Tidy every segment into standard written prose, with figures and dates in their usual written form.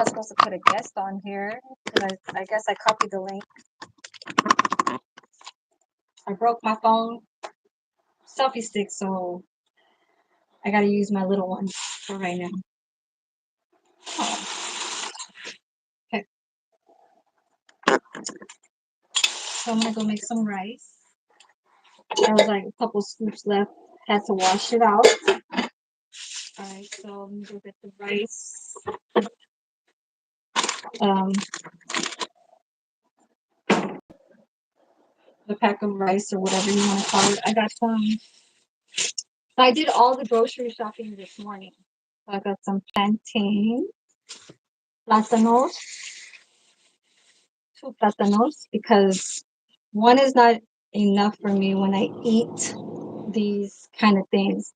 I was supposed to put a guest on here. I guess I copied the link. I broke my phone selfie stick, so I gotta use my little one for right now. Oh, okay. So I'm gonna go make some rice. There was like a couple scoops left. Had to wash it out. Alright, so let me go get the rice. The pack of rice or whatever you want to call it. I got some. I did all the grocery shopping this morning. So I got some plantain, plátanos, 2 plátanos, because one is not enough for me when I eat these kind of things.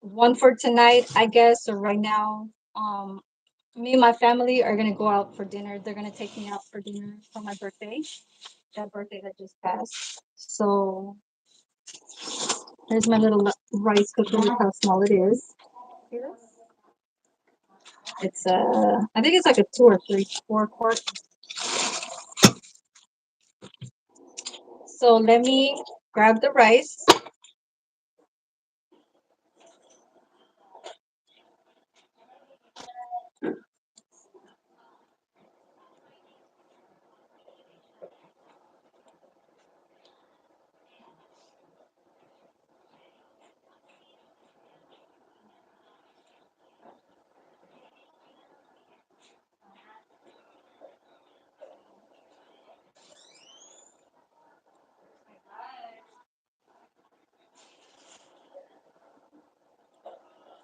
One for tonight, I guess, or right now. Me and my family are gonna go out for dinner. They're gonna take me out for dinner for my birthday. That birthday that just passed. So there's my little rice cooker. Look how small it is. See this? It's I think it's like a 2 or 4 quart. So let me grab the rice.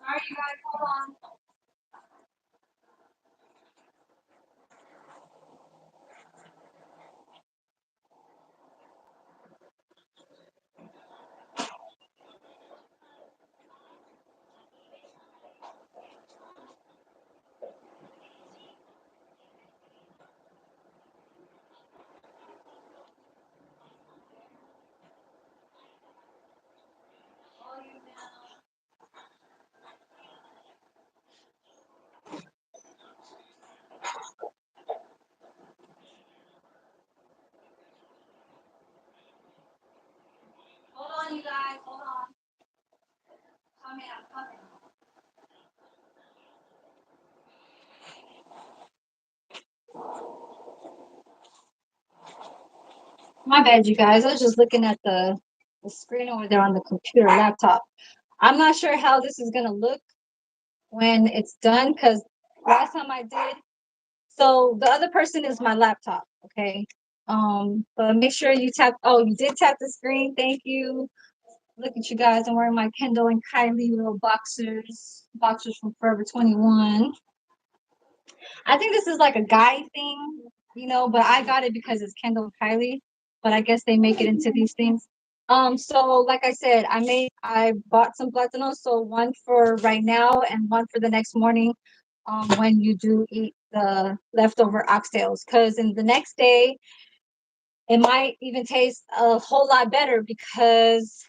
Sorry, you guys, hold on. Hold on, you guys, hold on. Coming, I'm coming. My bad, you guys. I was just looking at the screen over there on the computer laptop. I'm not sure how this is gonna look when it's done because last time I did, so the other person is my laptop, okay? But make sure you tap. Oh, you did tap the screen. Thank you. Look at you guys. I'm wearing my Kendall and Kylie little boxers from Forever 21. I think this is like a guy thing, but I got it because it's Kendall and Kylie. But I guess they make it into these things. So like I said, I bought some platanos, so one for right now and one for the next morning, when you do eat the leftover oxtails. Because in the next day, it might even taste a whole lot better because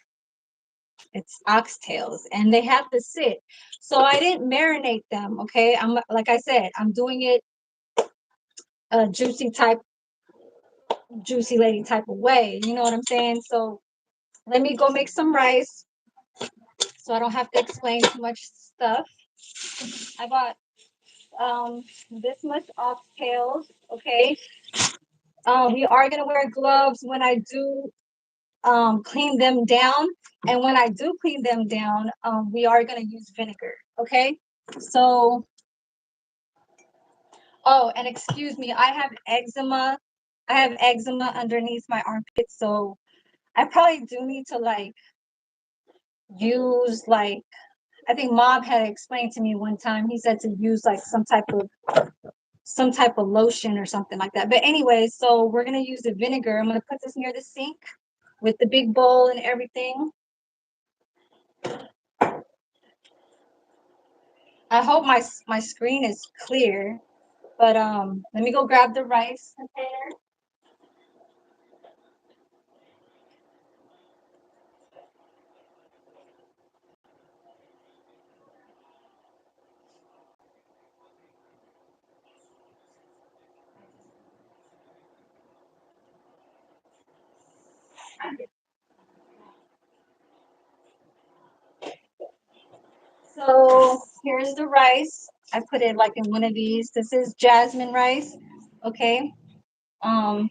it's oxtails and they have to sit. So I didn't marinate them. Okay, I'm like I said, I'm doing it a juicy lady type of way. You know what I'm saying? So let me go make some rice so I don't have to explain too much stuff. I bought this much oxtails. Okay. We are gonna wear gloves when I do clean them down, and when I do clean them down, we are gonna use vinegar. Okay. So, oh, and excuse me, I have eczema. I have eczema underneath my armpits, so I probably do need to use I think Mob had explained to me one time. He said to use like some type of lotion or something like that. But anyway, so we're gonna use the vinegar. I'm gonna put this near the sink with the big bowl and everything. I hope my screen is clear. But let me go grab the rice container. here's the rice. I put it like in one of these. This is jasmine rice. Okay. Um,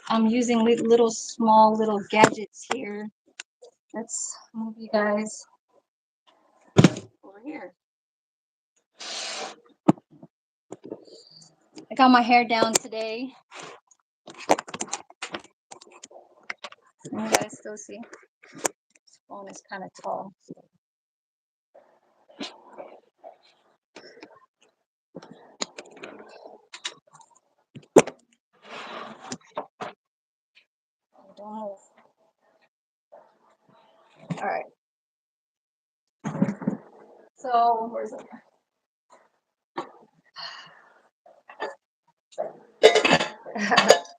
I'm using little small little gadgets here. Let's move you guys over here. I got my hair down today. Can you guys still see? This phone is kind of tall. Don't move. All right. So where's it?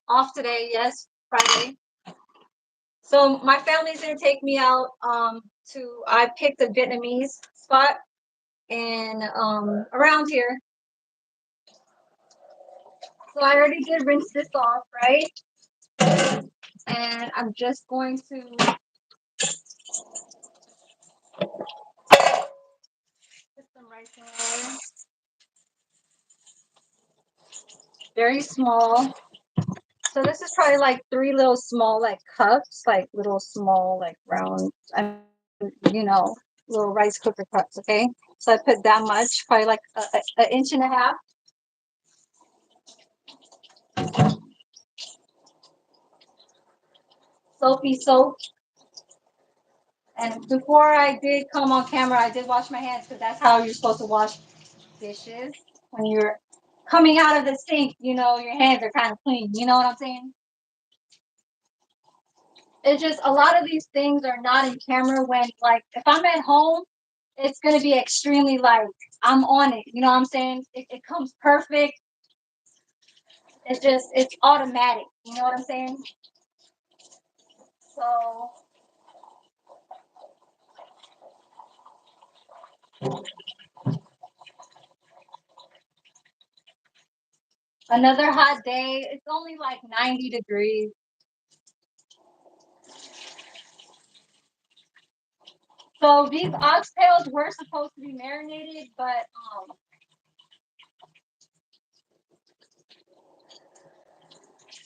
Off today, yes, Friday. So my family's gonna take me out to I picked a Vietnamese spot and around here. So I already did rinse this off, right? And I'm just going to put some rice in there. Very small. So this is probably like 3 little small like cups, like little small like round, you know, little rice cooker cups. Okay, so I put that much, probably like an inch and a half. Soapy soap. And before I did come on camera, I did wash my hands because that's how you're supposed to wash dishes when you're coming out of the sink. You know, your hands are kind of clean. You know what I'm saying? It's just a lot of these things are not in camera when, like, if I'm at home, it's going to be extremely like I'm on it. You know what I'm saying? It comes perfect. It's automatic. You know what I'm saying? So another hot day. It's only like 90 degrees. So these oxtails were supposed to be marinated, but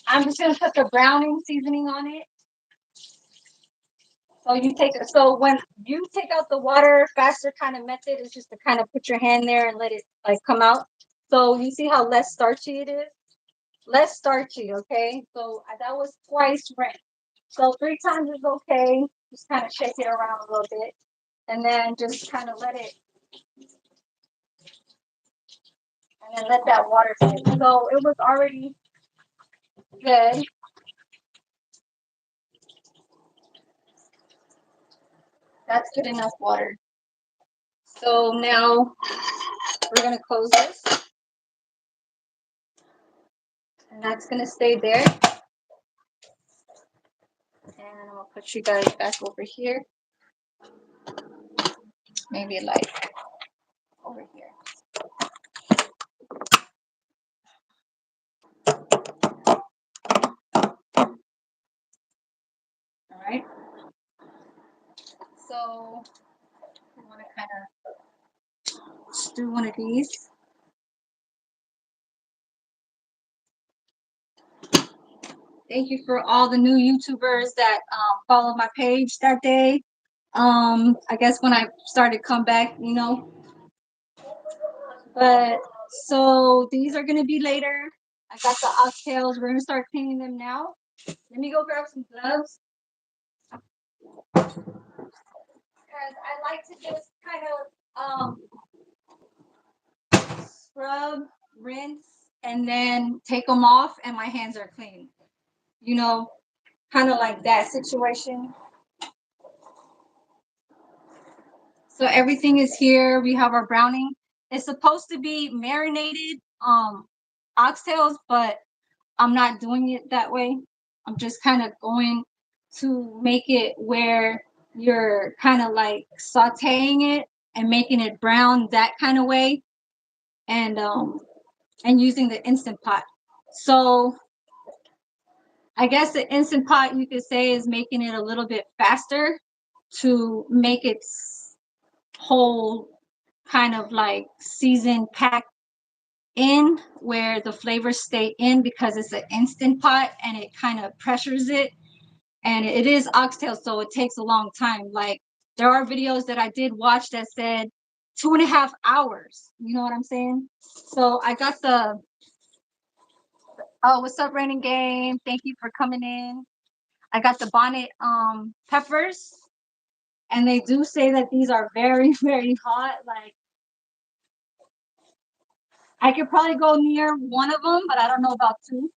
I'm just gonna put the browning seasoning on it. So you take it. So when you take out the water, faster kind of method is just to kind of put your hand there and let it like come out. So you see how less starchy it is? Less starchy, okay? So that was twice rinsed. So 3 times is okay. Just kind of shake it around a little bit. And then just kind of let it, and then let that water sit. So it was already good. That's good enough water. So now we're gonna close this. And that's gonna stay there. And I'm gonna put you guys back over here. Maybe like over here. All right. So we want to kind of do one of these. Thank you for all the new YouTubers that followed my page that day. I guess when I started come back, you know. But so these are gonna be later. I got the oxtails. We're gonna start cleaning them now. Let me go grab some gloves. Because I like to just kind of scrub, rinse, and then take them off, and my hands are clean. You know, kind of like that situation. So everything is here. We have our browning. It's supposed to be marinated oxtails, but I'm not doing it that way. I'm just kind of going to make it where you're kind of like sauteing it and making it brown that kind of way, and using the instant pot. So I guess the instant pot you could say is making it a little bit faster to make it whole kind of like seasoned pack in where the flavors stay in because it's an instant pot and it kind of pressures it. And it is oxtail, so it takes a long time. Like there are videos that I did watch that said 2.5 hours. You know what I'm saying? So I got the oh, what's up, Raining Game? Thank you for coming in. I got the bonnet peppers, and they do say that these are very, very hot. Like I could probably go near one of them, but I don't know about two.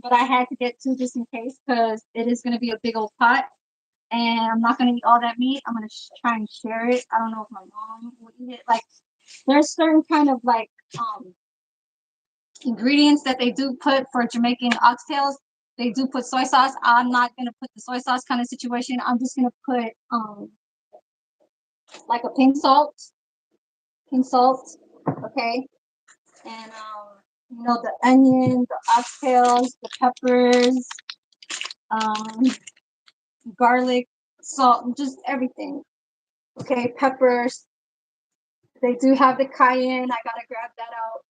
But I had to get two just in case because it is going to be a big old pot. And I'm not going to eat all that meat. I'm going to try and share it. I don't know if my mom will eat it. Like, there's certain kind of like ingredients that they do put for Jamaican oxtails. They do put soy sauce. I'm not going to put the soy sauce kind of situation. I'm just going to put like a pink salt, okay? And you know, the onion, the oxtails, the peppers, um, garlic, salt, just everything. Okay, peppers. They do have the cayenne. I gotta grab that out.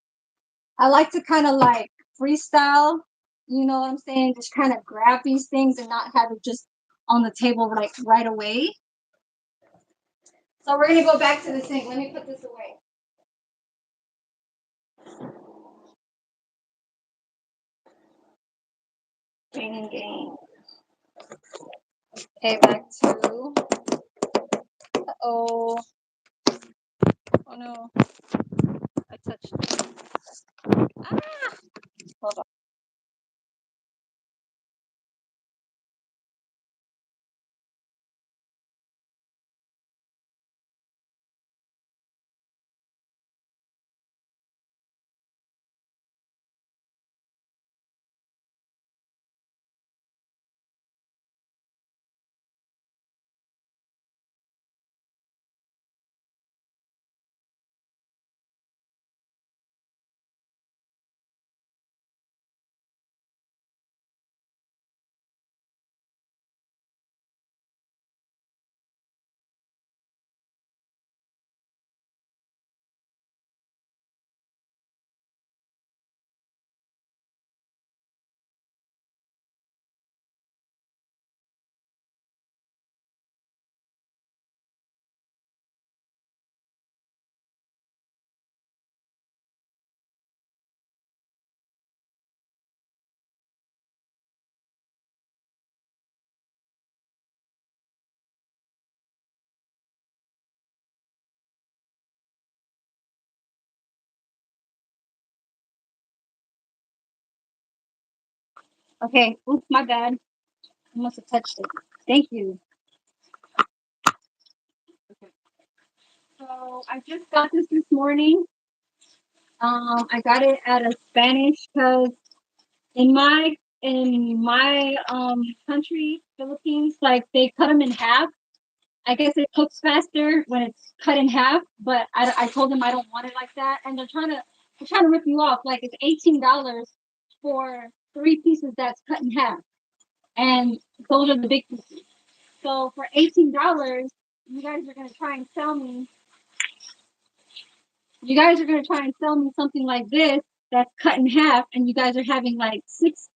I like to kind of like freestyle, you know what I'm saying? Just kind of grab these things and not have it just on the table like right away. So we're gonna go back to the sink. Let me put this away. Game. Okay, back to. Oh, oh no, I touched it. Ah, hold on. Okay, oops, my bad. I must have touched it. Thank you. Okay. So I just got this morning. I got it at a Spanish because in my country, Philippines, like they cut them in half. I guess it cooks faster when it's cut in half, but I told them I don't want it like that, and they're trying to rip you off. Like it's $18 for three pieces that's cut in half, and those are the big pieces. So for $18, you guys are gonna try and sell me. You guys are gonna try and sell me something like this that's cut in half, and you guys are having like six,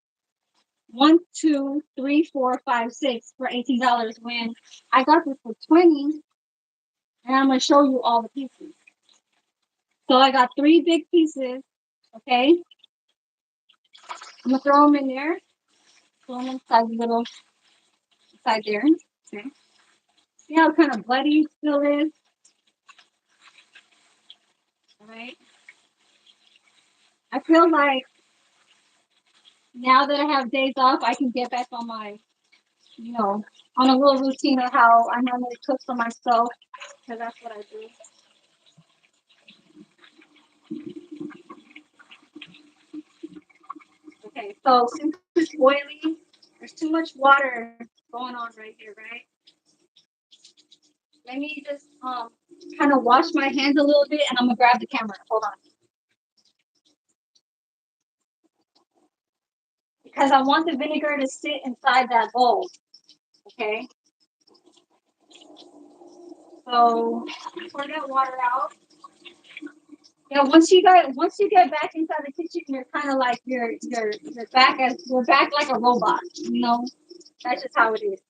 one, two, three, four, five, six for $18 when I got this for 20, and I'm gonna show you all the pieces. So I got three big pieces. Okay, I'm gonna throw them in there. Throw them inside the little inside there. Okay. See how kind of bloody it still is. All right. I feel like now that I have days off, I can get back on my, you know, on a little routine of how I normally cook for myself because that's what I do. Okay, so since it's boiling, there's too much water going on right here, right? Let me just kind of wash my hands a little bit and I'm gonna grab the camera. Hold on. Because I want the vinegar to sit inside that bowl. Okay. So pour that water out. Yeah, once you get back inside the kitchen, you're kind of like you're back like a robot. You know, that's just how it is.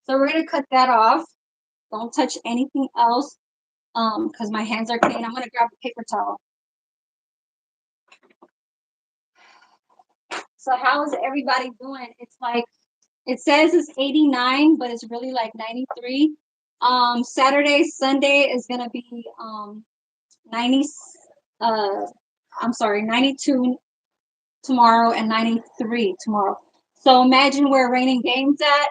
So we're gonna cut that off. Don't touch anything else, because my hands are clean. I'm gonna grab a paper towel. So how's everybody doing? It's like it says it's 89, but it's really like 93. Saturday, Sunday is gonna be 90. Uh, I'm sorry, 92 tomorrow and 93 tomorrow. So imagine where raining games at.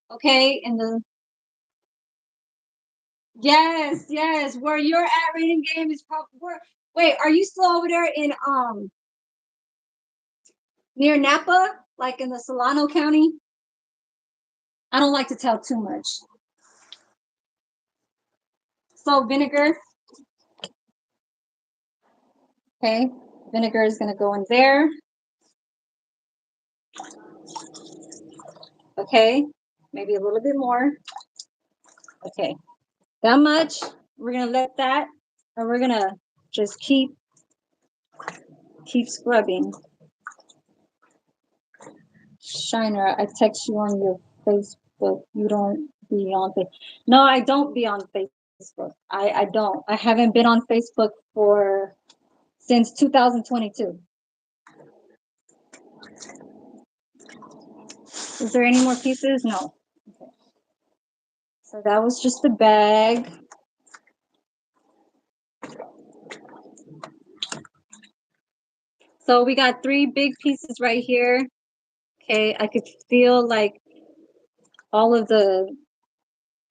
Okay, in the yes, where you're at raining game is probably where. Wait, are you still over there in near Napa, like in the Solano County? I don't like to tell too much. So vinegar, okay, vinegar is gonna go in there. Okay, maybe a little bit more. Okay, that much. We're gonna let that, and we're gonna just keep scrubbing. Shiner, I text you on your Facebook. You don't be on Facebook. No, I don't be on Facebook. I don't. I haven't been on Facebook for since 2022. Is there any more pieces? No. Okay. So that was just the bag. So we got 3 big pieces right here. Okay, I could feel like all of the,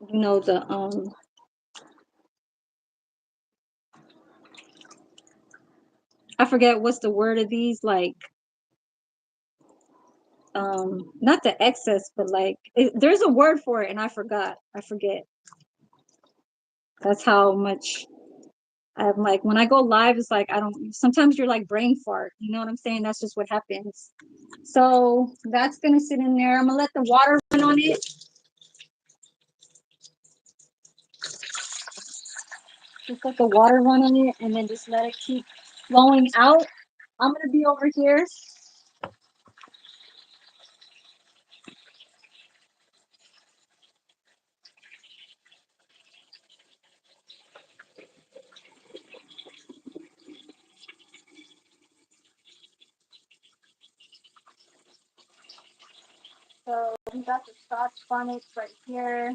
the I forget what's the word of these, like not the excess, but like there's a word for it and I forget. That's how much I'm like when I go live, it's like I don't sometimes you're like brain fart, you know what I'm saying? That's just what happens. So that's gonna sit in there. I'm gonna let the water run on it. Just let the water run on it and then just let it keep flowing out. I'm gonna be over here. So we got the Scotch bonnets right here.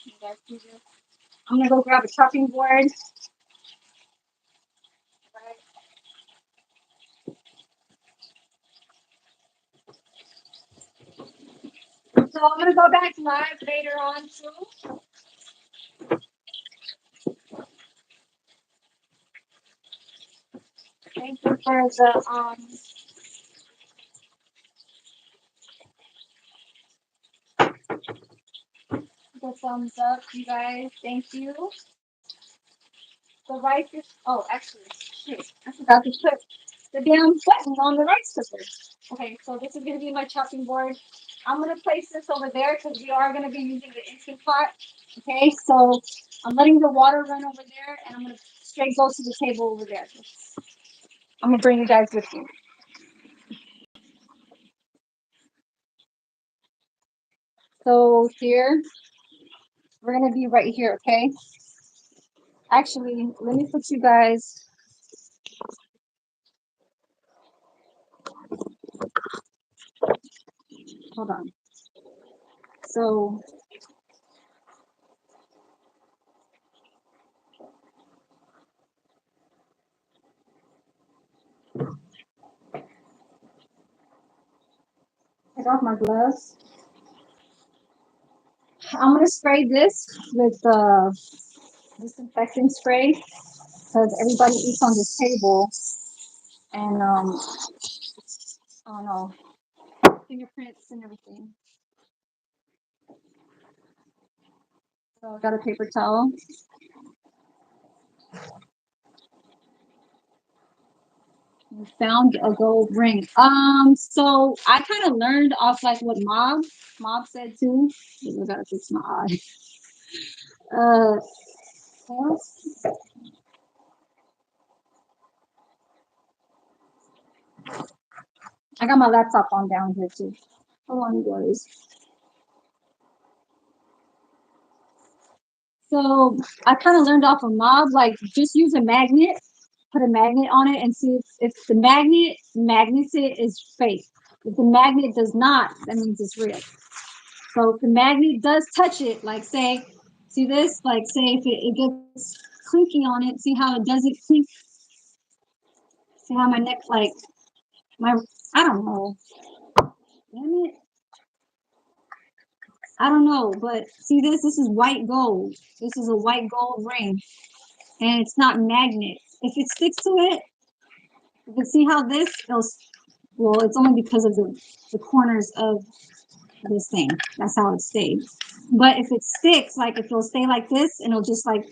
You guys see this? I'm gonna go grab a chopping board. Right. So I'm gonna go back live later on too. Thank you for the thumbs up, you guys. Thank you. The rice is actually shit. I forgot to put the damn button on the rice cooker. Okay, so this is gonna be my chopping board. I'm gonna place this over there because we are gonna be using the instant pot. Okay, so I'm letting the water run over there and I'm gonna straight go to the table over there. I'm gonna bring you guys with me. So here, we're gonna be right here, okay? Actually, let me put you guys. Hold on. So take off my gloves. I'm gonna spray this with disinfectant spray because everybody eats on this table, and I don't know, fingerprints and everything. So I got a paper towel. We found a gold ring. So I kind of learned off like what Mob said too. I gotta fix my eye. Uh, what else? I got my laptop on down here too. Hold on, guys. So I kind of learned off a mob, like just use a magnet, put a magnet on it, and see if the magnets it is fake. If the magnet does not, that means it's real. So if the magnet does touch it, like say, see this, like say if it gets clinky on it, see how it doesn't clink. See how my neck, like my, I don't know. Damn it. I don't know, but see this? This is white gold. This is a white gold ring, and it's not magnet. If it sticks to it, you can see how this goes. Well, it's only because of the corners of this thing. That's how it stayed. But if it sticks, like if it'll stay like this, and it'll just like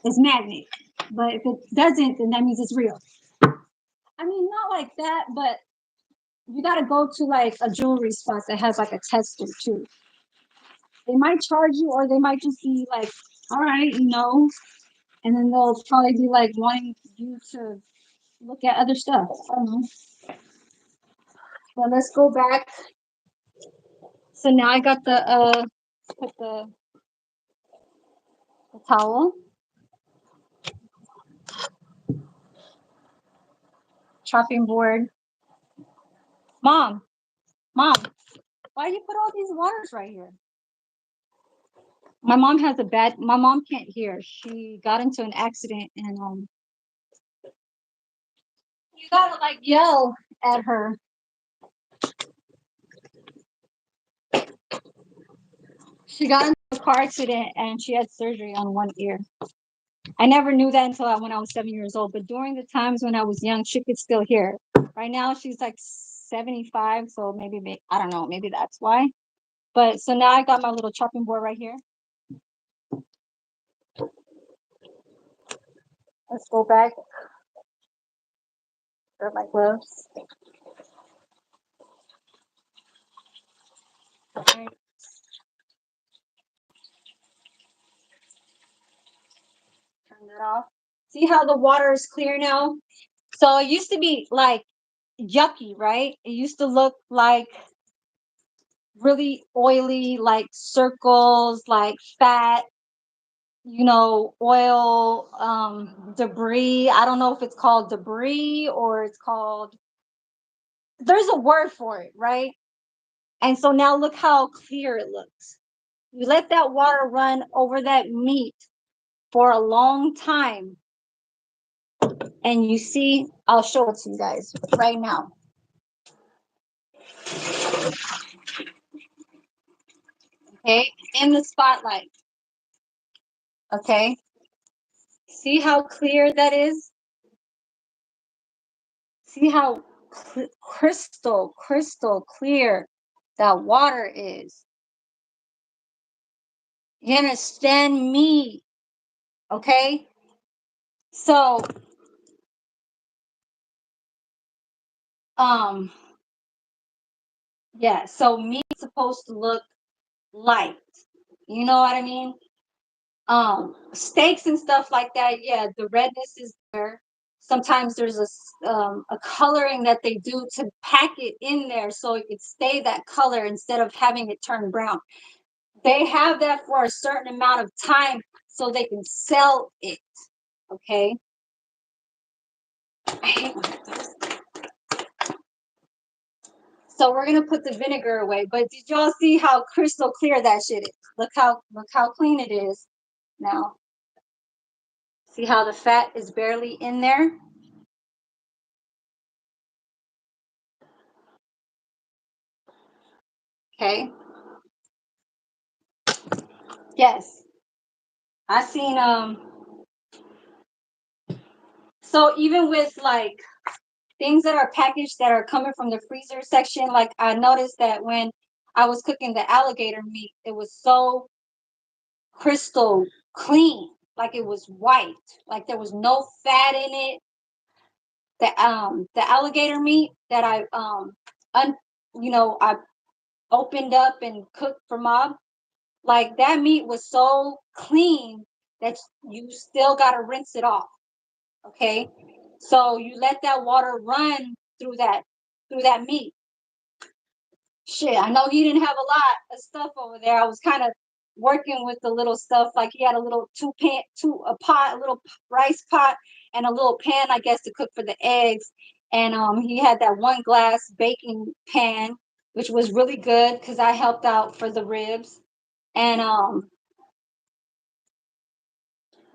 it's magnet. But if it doesn't, then that means it's real. I mean, not like that, but you gotta go to like a jewelry spot that has like a tester too. They might charge you, or they might just be like, all right, and then they'll probably be like wanting you to look at other stuff. I don't know. But let's go back. So now I got put the towel, chopping board. Mom, mom, why you put all these waters right here? My mom can't hear. She got into an accident and you gotta like yell at her. She got into a car accident and she had surgery on one ear. I never knew that until when I was 7 years old. But during the times when I was young, she could still hear. Right now, she's like 75, so maybe I don't know. Maybe that's why. But so now I got my little chopping board right here. Let's go back. Grab my gloves. Okay. Turn that off. See how the water is clear now? So it used to be like yucky, right? It used to look like really oily, like circles, like fat, oil, debris. I don't know if it's called debris or it's called, there's a word for it, right? And so now look how clear it looks. You let that water run over that meat for a long time. And you see, I'll show it to you guys right now. Okay, in the spotlight. Okay, see how clear that is? See how crystal clear that water is. You understand me? Okay, so um yeah, so meat's supposed to look light. You know what I mean? Steaks and stuff like that, yeah, the redness is there. Sometimes there's a coloring that they do to pack it in there so it could stay that color instead of having it turn brown. They have that for a certain amount of time so they can sell it. Okay. I hate when it does. So we're gonna put the vinegar away. But did y'all see how crystal clear that shit is? Look how clean it is now. See how the fat is barely in there? Okay. Yes. I seen so even with like things that are packaged that are coming from the freezer section, like I noticed that when I was cooking the alligator meat, it was so crystal clean, like it was white, like there was no fat in it. The alligator meat that I un, I opened up and cooked for Mob, Like that meat was so clean that you still got to rinse it off. Okay. So you let that water run through that meat. Shit, I know he didn't have a lot of stuff over there. I was kind of working with the little stuff. Like he had a little a pot, a little rice pot, and a little pan, I guess, to cook for the eggs. And he had that one glass baking pan, which was really good because I helped out for the ribs. And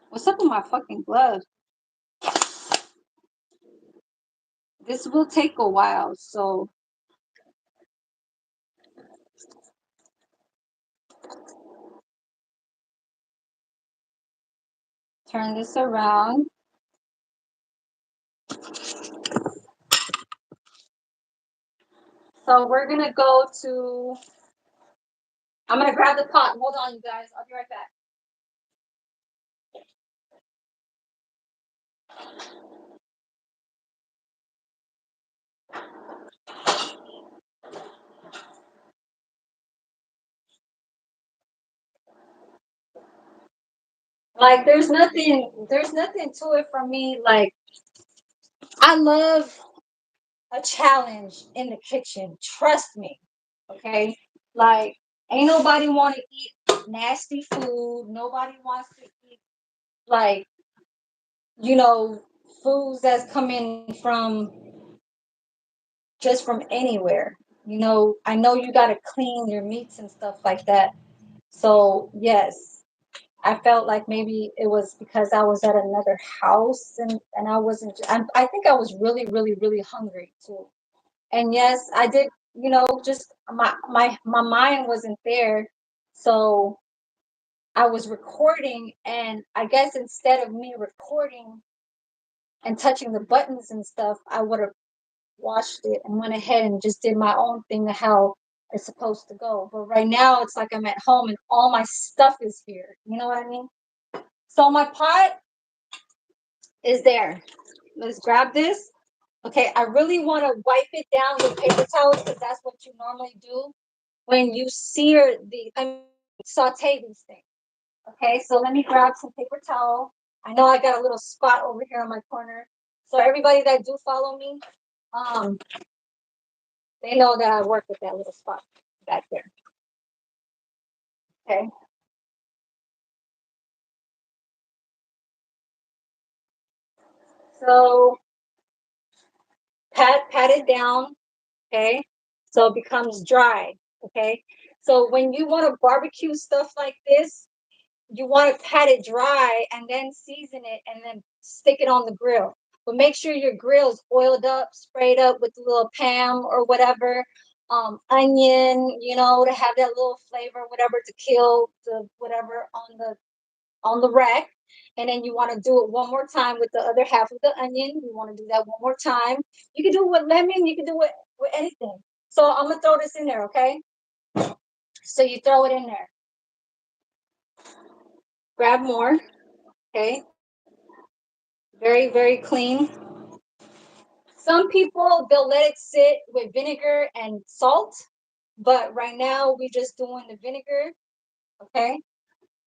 what's up with my fucking gloves? This will take a while, so turn this around. So we're gonna go to. I'm gonna grab the pot. Hold on, you guys. I'll be right back. Like there's nothing to it for me. Like I love a challenge in the kitchen. Trust me. Okay. Like ain't nobody want to eat nasty food. Nobody wants to eat like, you know, foods that's coming from just from anywhere. I know you gotta clean your meats and stuff like that. So yes, I felt like maybe it was because I was at another house and I wasn't. I think I was really, really, really hungry too. And yes, I did. Just my mind wasn't there, so I was recording, and I guess instead of me recording and touching the buttons and stuff, I would have washed it and went ahead and just did my own thing to how it's supposed to go. But right now, it's like I'm at home and all my stuff is here. You know what I mean? So my pot is there. Let's grab this. Okay, I really want to wipe it down with paper towels because that's what you normally do when you saute these things. Okay, so let me grab some paper towel. I know I got a little spot over here on my corner. So everybody that do follow me, um, they know that I work with that little spot back there. Okay. So pat it down. Okay. So it becomes dry. Okay. So when you want to barbecue stuff like this, you want to pat it dry and then season it and then stick it on the grill. But make sure your grill's oiled up, sprayed up with a little Pam or whatever, onion, to have that little flavor, whatever, to kill the whatever on the rack. And then you want to do it one more time with the other half of the onion. You want to do that one more time. You can do it with lemon. You can do it with anything. So I'm gonna throw this in there, okay? So you throw it in there. Grab more, okay? Very, very clean. Some people they'll let it sit with vinegar and salt, but right now we're just doing the vinegar, okay?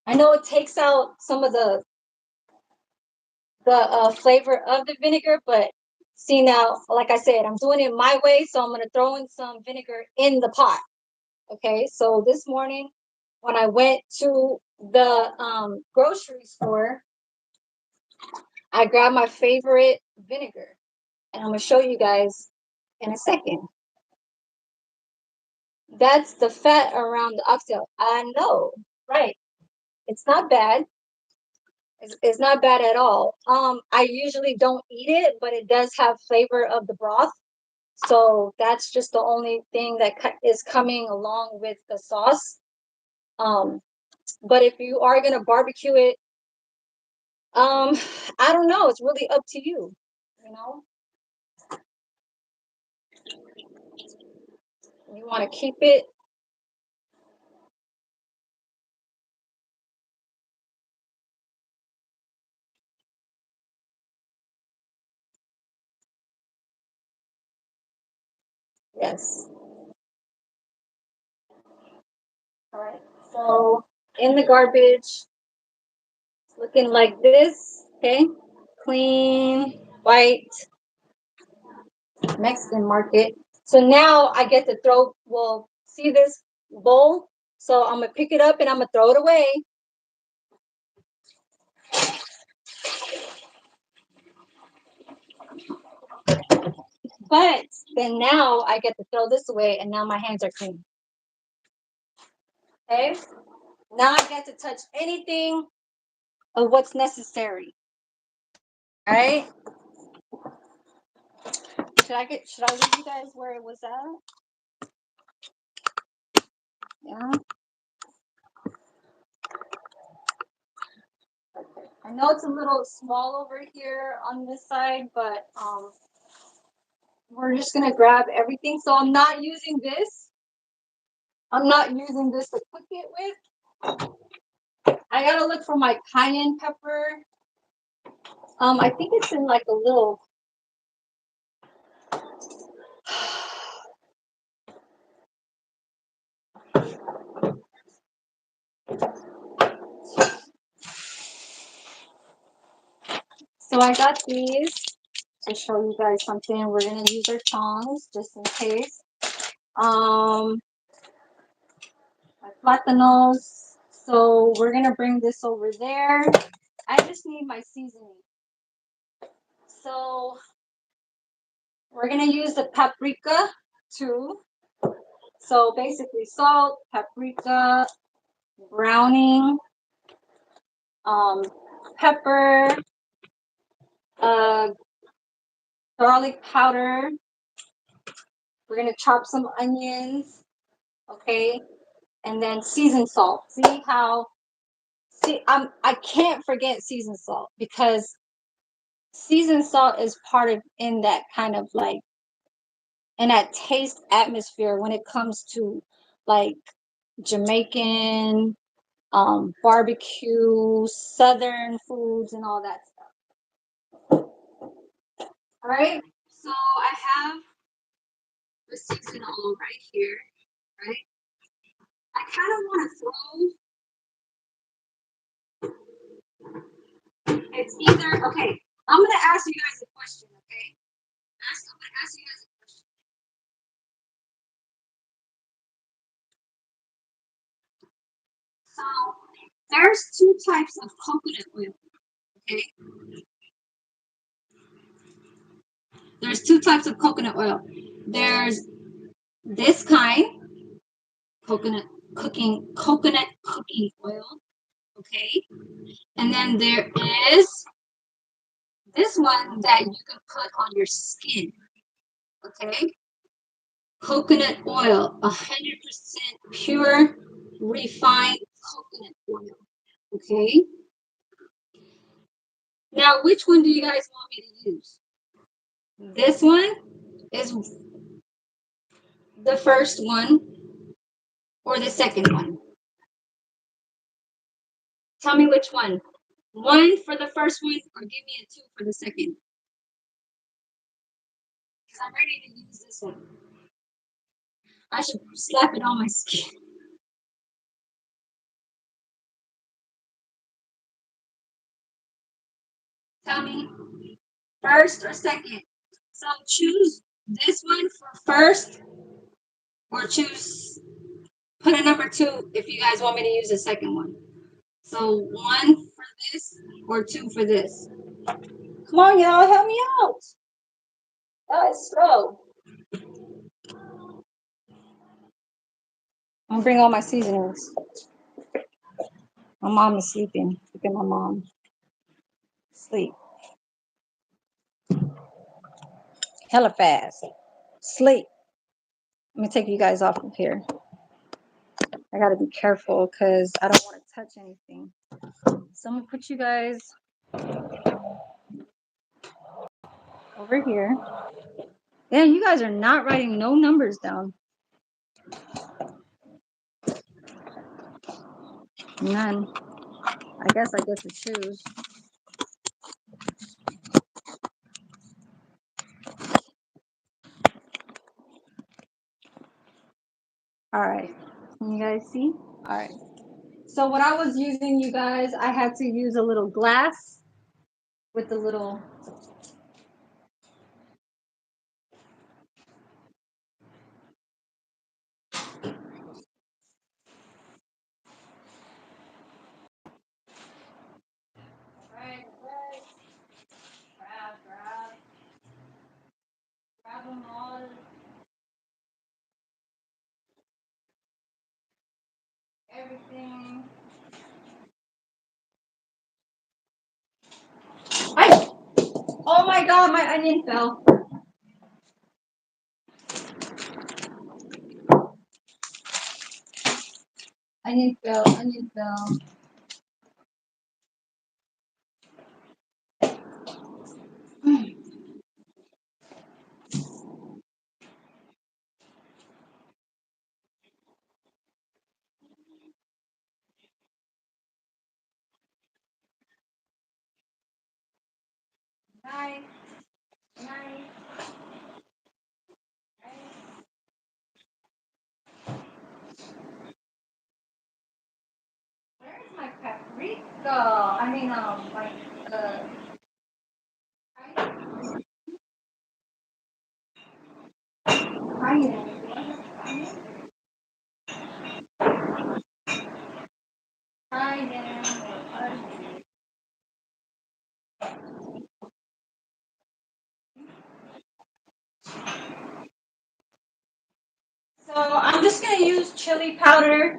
I know it takes out some of the flavor of the vinegar, but see now, like I said, I'm doing it my way, so I'm gonna throw in some vinegar in the pot. Okay, so this morning when I went to the grocery store, I grabbed my favorite vinegar, and I'm gonna show you guys in a second. That's the fat around the oxtail. I know, right? It's not bad. It's not bad at all. I usually don't eat it, but it does have flavor of the broth. So that's just the only thing that is coming along with the sauce. Um, but if you are gonna barbecue it, um, I don't know. It's really up to you. You know, you want to keep it. Yes. All right. So in the garbage. Looking like this, okay? Clean, white, Mexican market. So now I get to throw, well, see this bowl? So I'm gonna pick it up and I'm gonna throw it away. But then now I get to throw this away and now my hands are clean. Okay? Now I get to touch anything of what's necessary. All right? Should I leave you guys where it was at? Yeah. I know it's a little small over here on this side, but we're just gonna grab everything. So I'm not using this. I'm not using this to cook it with. I gotta look for my cayenne pepper. I think it's in like a little. So I got these to show you guys something. We're gonna use our tongs just in case. My plátanos. So we're gonna bring this over there. I just need my seasoning. So we're gonna use the paprika too. So basically salt, paprika, browning, pepper, uh, garlic powder. We're gonna chop some onions, okay, and then seasoned salt. I can't forget seasoned salt because seasoned salt is part of in that kind of like in that taste atmosphere when it comes to like Jamaican, barbecue, southern foods, and all that stuff. All right, so I have the season all right here, right? I kind of want to throw. It's either okay. I'm gonna ask you guys a question, okay? I'm gonna ask you guys a question. So there's two types of coconut oil, okay? There's two types of coconut oil. There's this kind, coconut cooking oil, okay? And then there is this one that you can put on your skin, okay? Coconut oil, 100% pure, refined coconut oil, okay? Now, which one do you guys want me to use? This one is the first one or the second one? Tell me which one. One for the first one or give me a two for the second. Because I'm ready to use this one. I should slap it on my skin. Tell me, first or second? So choose this one for first or choose, put a number two if you guys want me to use the second one. So one for this or two for this. Come on, y'all, help me out. That is slow. I'm gonna bring all my seasonings. My mom is sleeping. Look at my mom. Sleep. Hella fast. Sleep. Let me take you guys off of here. I gotta be careful because I don't want to touch anything. So I'm gonna put you guys over here. Yeah, you guys are not writing no numbers down. None. I guess I get to choose. All right. Can you guys see? All right. So what I was using, you guys, I had to use a little glass with the little. Right, grab them all. Everything. I. Oh my God, my onion fell. Onion fell. Onion fell. Nice, nice. Where's my paprika? I mean, like the. Onion. Onion. So I'm just gonna use chili powder,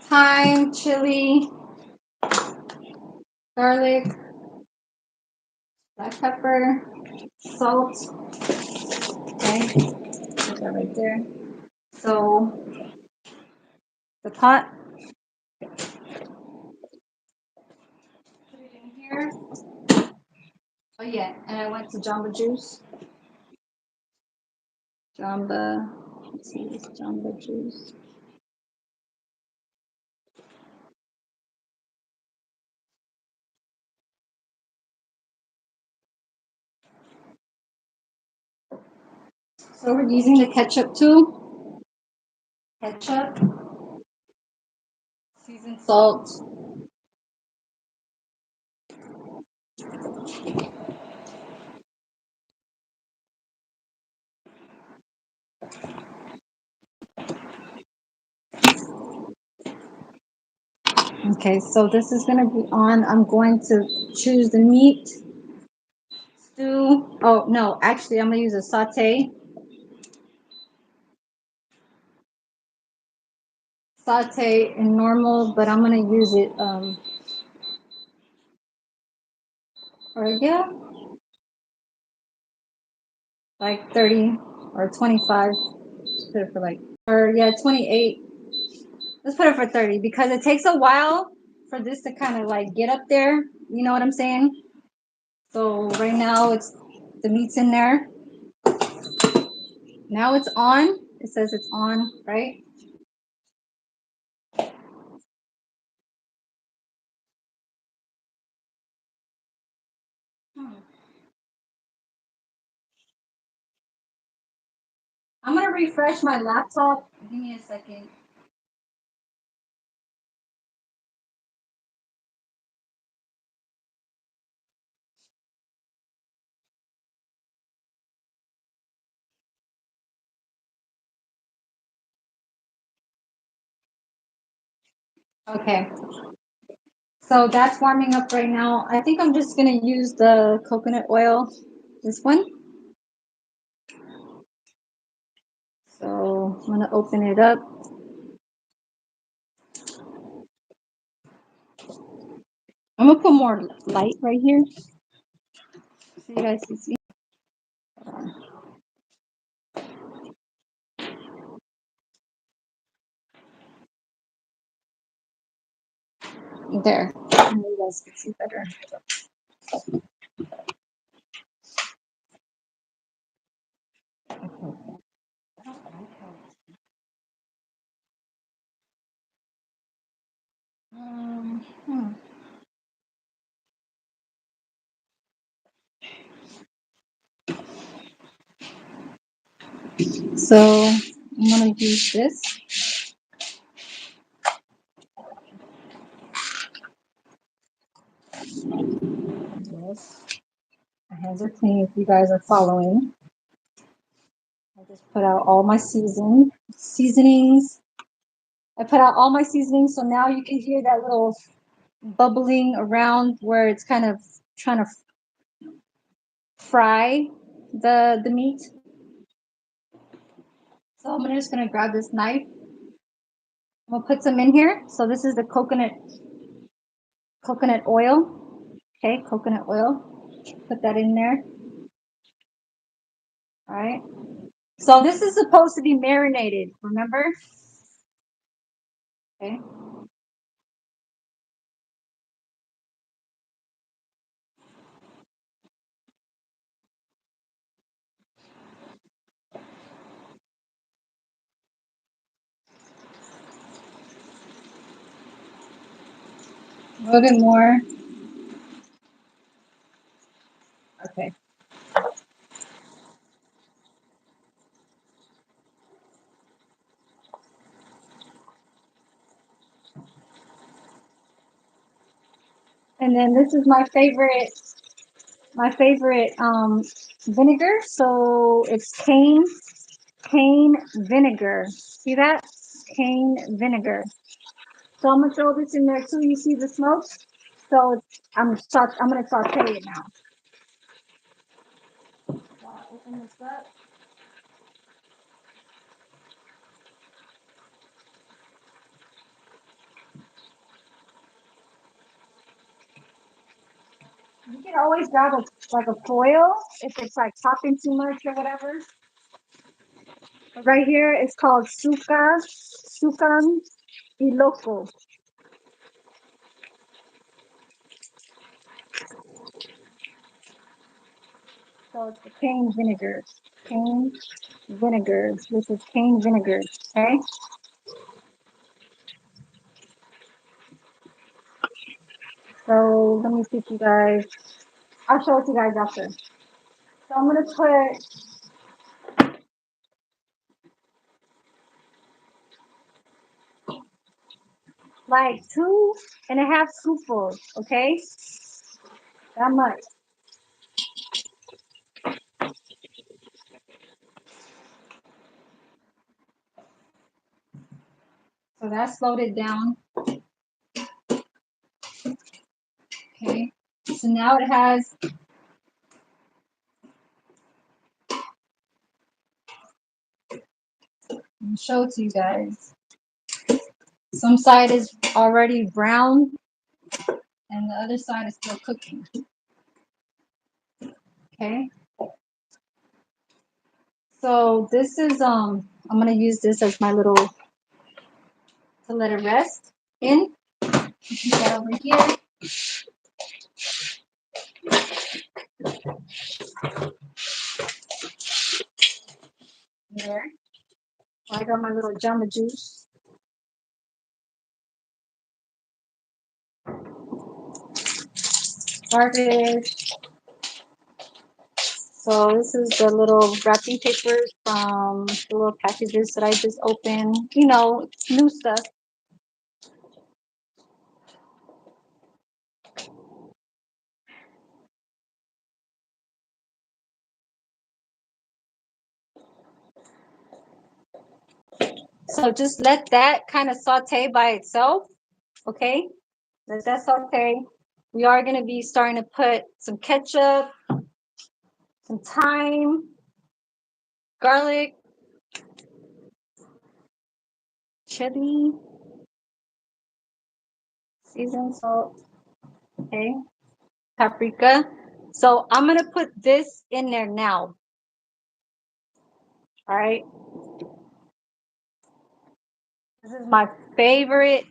thyme, chili, garlic, black pepper, salt. Okay, put that right there. So the pot, put it in here. Oh yeah, and I went to Jamba Juice. Jamba, let's see this Jamba Juice. So we're using the ketchup too. Ketchup, seasoned salt. Okay, so this is gonna be on. I'm going to choose the meat. Stew. Oh no, actually, I'm gonna use a saute. Saute in normal, but I'm gonna use it or yeah, like 30 or 25. Let's put it for like or yeah, 28. Let's put it for 30 because it takes a while for this to kind of like get up there. You know what I'm saying? So right now it's the meat's in there. Now it's on. It says it's on, right? Hmm. I'm gonna refresh my laptop. Give me a second. Okay, so that's warming up right now. I think I'm just gonna use the coconut oil, this one. So I'm gonna open it up. I'm gonna put more light right here so you guys can see. There, and you guys can see better. Hmm. So I'm gonna use this. Yes, my hands are clean. If you guys are following, I just put out all my seasonings. I put out all my seasonings, so now you can hear that little bubbling around where it's kind of trying to fry the meat. So I'm just gonna grab this knife. I'm gonna put some in here. So this is the coconut oil. Okay, coconut oil. Put that in there. All right. So this is supposed to be marinated, remember? Okay. A little bit more. Okay. And then this is my favorite vinegar. So it's cane vinegar. See that? Cane vinegar. So I'm gonna throw this in there too. You see the smoke? So I'm gonna saute it now. Open this up. You can always grab a foil if it's like popping too much or whatever. But right here it's called sukan y loco. So it's the cane vinegar. Cane vinegar. This is cane vinegar. Okay. So let me teach you guys. I'll show it to you guys after. So I'm gonna put like 2.5 scoopfuls. Okay. That much. So that slowed it down. Okay. So now it has. I'll show it to you guys. Some side is already brown and the other side is still cooking. Okay. So this is I'm gonna use this as my little to let it rest in. Keep that over here. There. I got my little Jamba juice. Garbage. So this is the little wrapping papers from the little packages that I just opened. You know, new stuff. So just let that kind of saute by itself. Okay. Let that saute. We are going to be starting to put some ketchup, some thyme, garlic, chili, seasoned salt, okay, paprika. So I'm going to put this in there now. All right. This is my favorite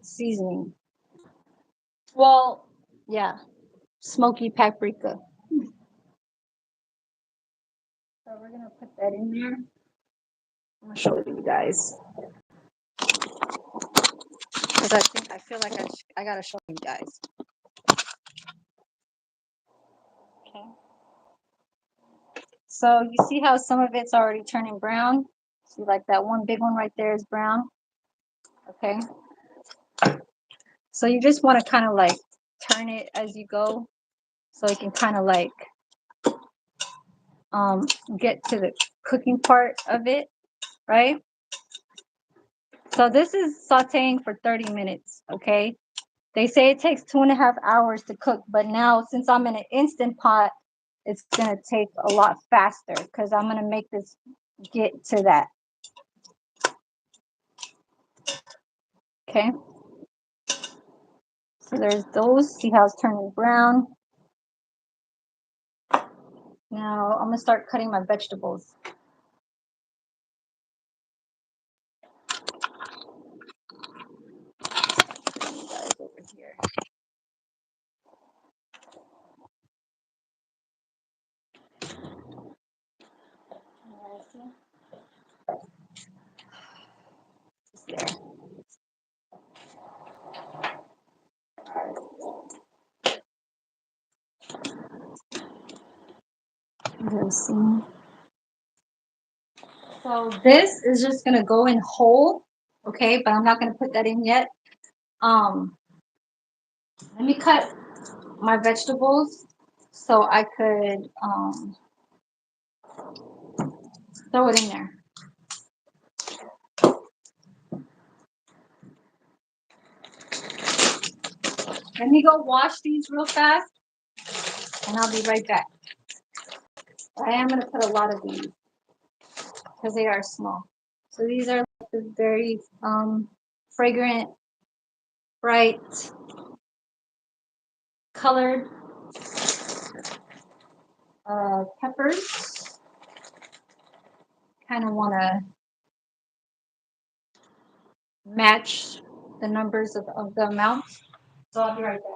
seasoning. Well, yeah, smoky paprika. So we're going to put that in there. I'm going to show it to you guys. Because I feel like I got to show you guys. Okay. So you see how some of it's already turning brown? See, like that one big one right there is brown. Okay. So you just want to kind of like turn it as you go, so you can kind of like get to the cooking part of it, right? So this is sauteing for 30 minutes, okay? They say it takes 2.5 hours to cook, but now since I'm in an instant pot, it's gonna take a lot faster because I'm gonna make this get to that. Okay. So there's those. See how it's turning brown. Now I'm gonna start cutting my vegetables. Guys, over here. There. Let's see. So this is just gonna go in whole, okay? But I'm not gonna put that in yet. Let me cut my vegetables so I could throw it in there. Let me go wash these real fast, and I'll be right back. I am gonna put a lot of these because they are small. So these are like the very fragrant, bright, colored peppers. Kind of want to match the numbers of the amounts. So I'll be right back.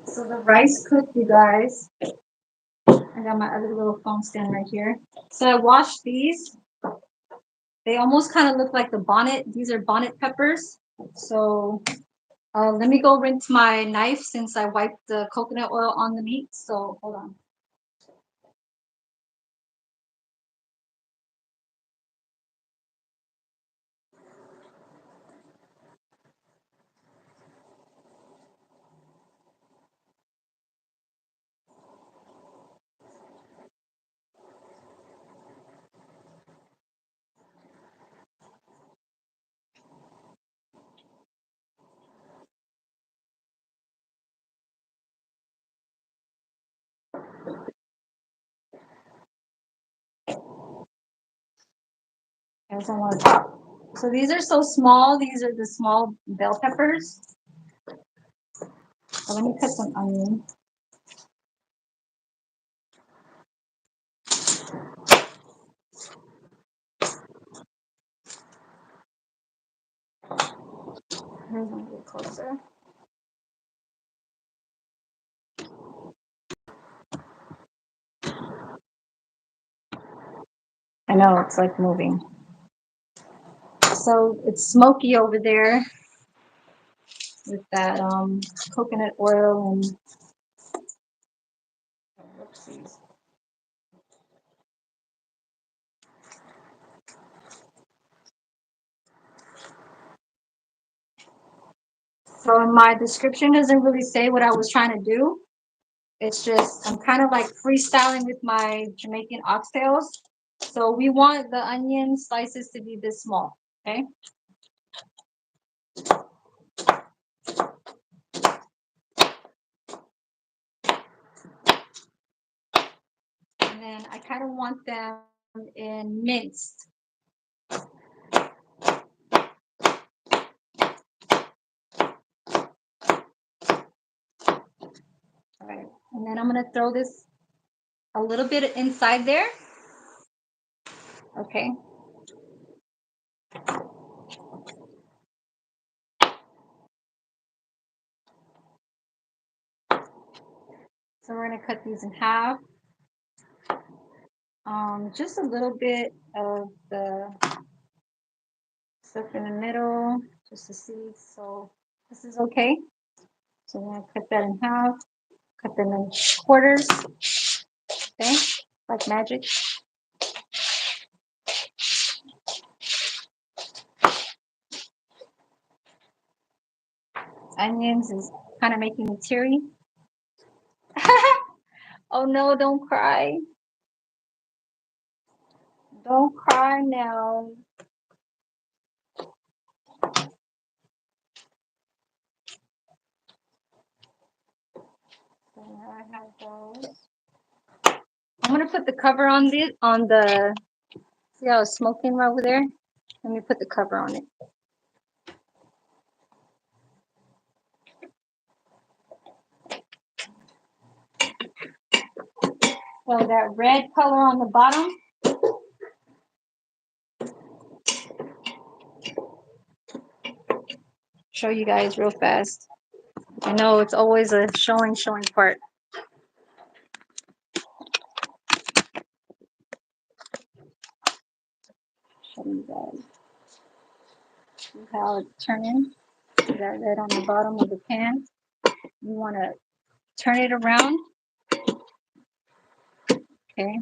So the rice cooked, you guys. I got my other little phone stand right here. So I washed these. They almost kind of look like the bonnet. These are bonnet peppers. So let me go rinse my knife since I wiped the coconut oil on the meat. So hold on. Here's one more top. So these are so small. These are the small bell peppers. So let me cut some onion. Here's one a little closer. I know it's like moving. So it's smoky over there with that coconut oil and whoopsies. So my description doesn't really say what I was trying to do. It's just I'm kind of like freestyling with my Jamaican oxtails. So we want the onion slices to be this small, okay? And then I kind of want them in minced. All right, and then I'm gonna throw this a little bit inside there. Okay. So we're gonna cut these in half. Just a little bit of the stuff in the middle, just the seeds. So this is okay. So we're gonna cut that in half, cut them in quarters. Okay, like magic. Onions is kind of making me teary. Oh no, don't cry. Don't cry now. So I have those. I'm gonna put the cover on the see how it's smoking right over there? Let me put the cover on it. So that red color on the bottom. Show you guys real fast. I know it's always a showing part. Show you guys. See how it's turning? See that red on the bottom of the pan? You want to turn it around. Okay.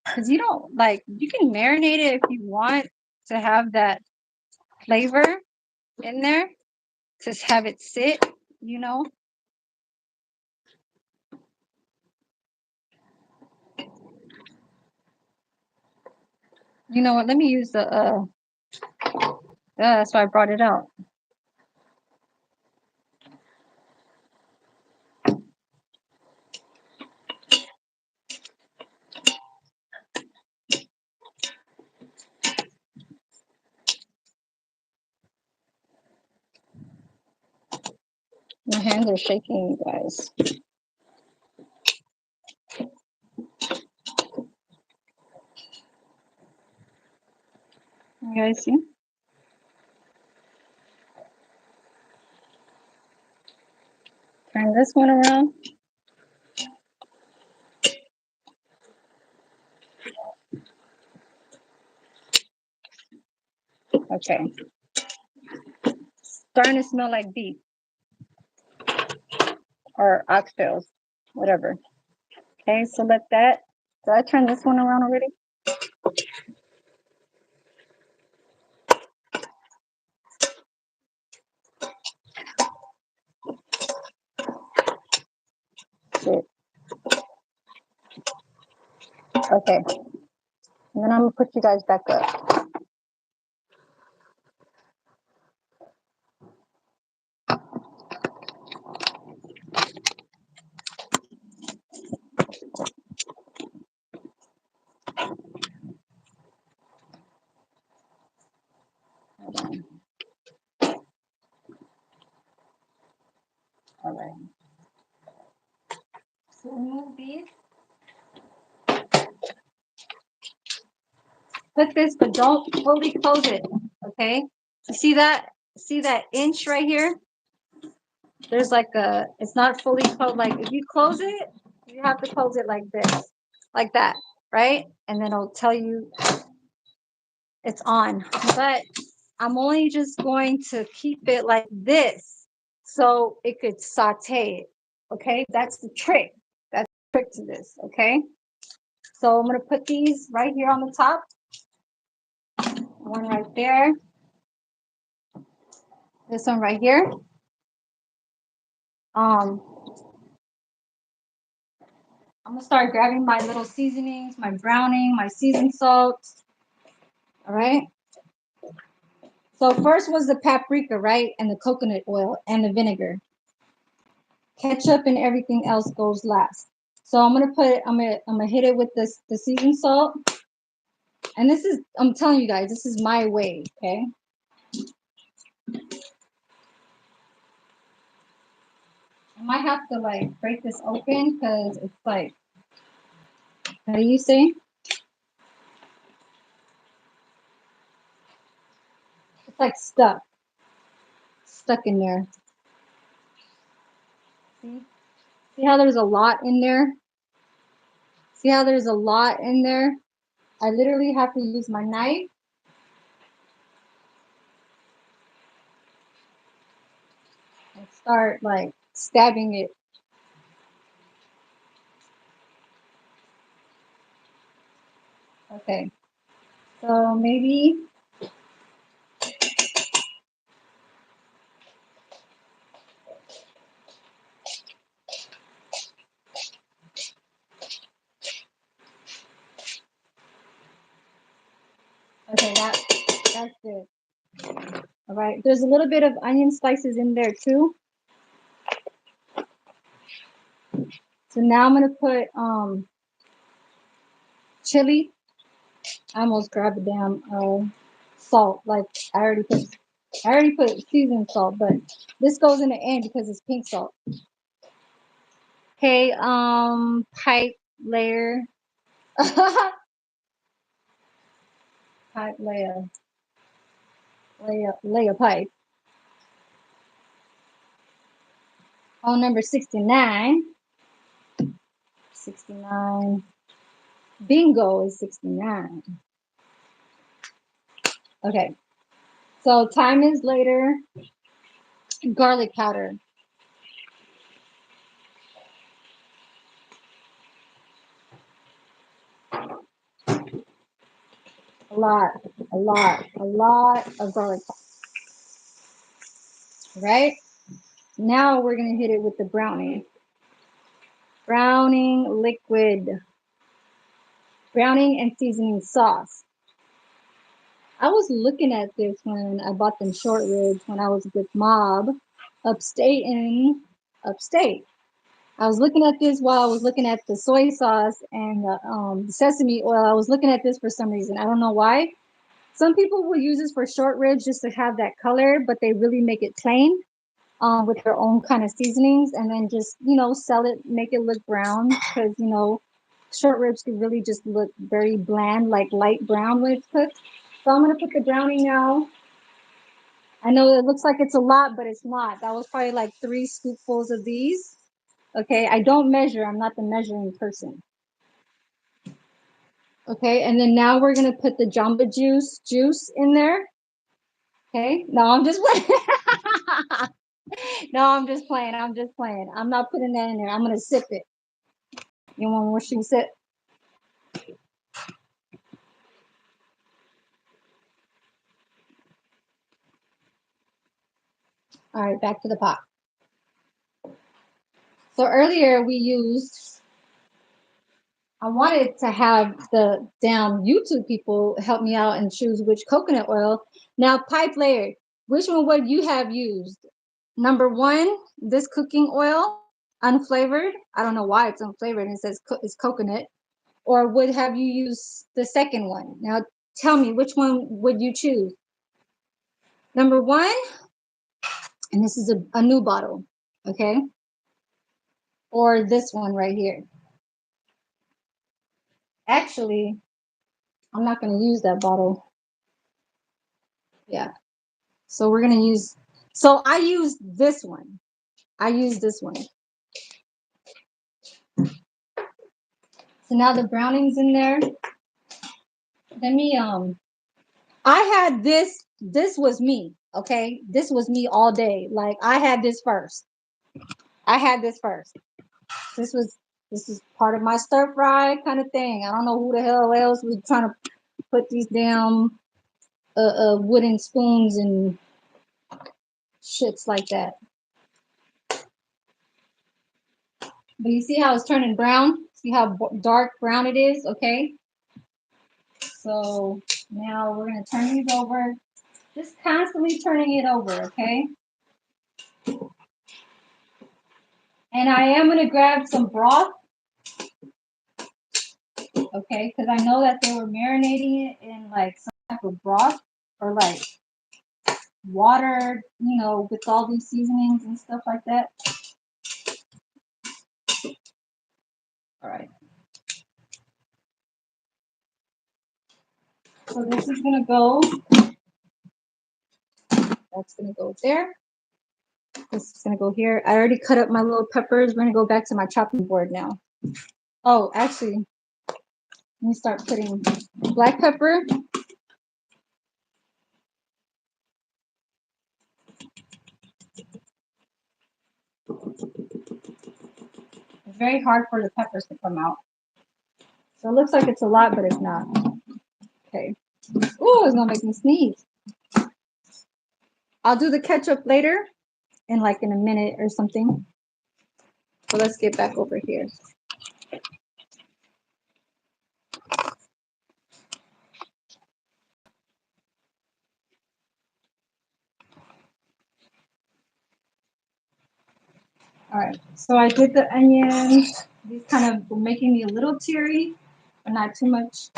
Because you don't like, you can marinate it if you want to have that flavor in there. Just have it sit, you know. You know what? Let me use the that's why I brought it out. My hands are shaking, you guys. You guys see? Turn this one around. Okay. Starting to smell like beef or oxtails, whatever. Okay, so let that. Did I turn this one around already? Shit. Okay. And then I'm gonna put you guys back up. All right. So remove these. Put this, but don't fully close it. Okay. You see that? See that inch right here? There's like a. It's not fully closed. Like if you close it, you have to close it like this, like that, right? And then it'll tell you it's on. But I'm only just going to keep it like this so it could saute it. Okay, that's the trick. That's the trick to this. Okay, so I'm gonna put these right here on the top. One right there. This one right here. I'm gonna start grabbing my little seasonings, my browning, my seasoned salt. All right. So first was the paprika, right, and the coconut oil and the vinegar. Ketchup and everything else goes last. So I'm gonna hit it with the seasoned salt. And this is, I'm telling you guys, this is my way, okay? I might have to like break this open because it's like, how do you say? It's like stuck in there. See how there's a lot in there? See how there's a lot in there? I literally have to use my knife and start like stabbing it. Okay, so maybe okay, that's good. All right, there's a little bit of onion slices in there too. So now I'm gonna put chili. I almost grabbed the damn salt. Like I already put seasoned salt, but this goes in the end because it's pink salt. Okay, pipe layer. Pipe layer. Layer pipe. On number 69. 69. Bingo is 69. Okay. So time is later. Garlic powder. A lot of garlic powder. Right? Now we're gonna hit it with the browning. Browning liquid. Browning and seasoning sauce. I was looking at this when I bought them short ribs when I was with Mob upstate. I was looking at this while I was looking at the soy sauce and the sesame oil. I was looking at this for some reason. I don't know why. Some people will use this for short ribs just to have that color, but they really make it plain with their own kind of seasonings and then just, you know, sell it, make it look brown because, you know, short ribs can really just look very bland, like light brown when it's cooked. So I'm going to put the browning now. I know it looks like it's a lot, but it's not. That was probably like 3 scoopfuls of these. Okay, I don't measure. I'm not the measuring person. Okay, and then now we're going to put the Jamba juice in there. Okay, no, I'm just playing. No, I'm just playing. I'm just playing. I'm not putting that in there. I'm going to sip it. You want more shoe sip? All right, back to the pot. So earlier we used, I wanted to have the damn YouTube people help me out and choose which coconut oil. Now, pipe layer, which one would you have used? Number 1, this cooking oil, unflavored. I don't know why it's unflavored and it says it's coconut. Or would have you used the second one? Now, tell me, which one would you choose? Number 1, and this is a new bottle, okay? Or this one right here. Actually, I'm not going to use that bottle. Yeah. So we're going to use, so I use this one. I use this one. So now the browning's in there. Let me, I had this was me, okay? This was me all day. Like I had this first. I had this first. This is part of my stir fry kind of thing. I don't know who the hell else was trying to put these damn wooden spoons and shits like that. But you see how it's turning brown? See how dark brown it is? Okay. So now we're going to turn these over. Just constantly turning it over, okay? And I am going to grab some broth. okay? Because I know that they were marinating it in like some type of broth or like water, you know, with all these seasonings and stuff like that. All right. So this is gonna go. That's gonna go there. This is gonna go here. I already cut up my little peppers. We're gonna go back to my chopping board now. Oh, actually, let me start putting black pepper. It's very hard for the peppers to come out. So it looks like it's a lot, but it's not. Okay. Ooh, it's gonna make me sneeze. I'll do the ketchup later, in like in a minute or something. So let's get back over here. All right, so I did the onions. These kind of were making me a little teary, but not too much.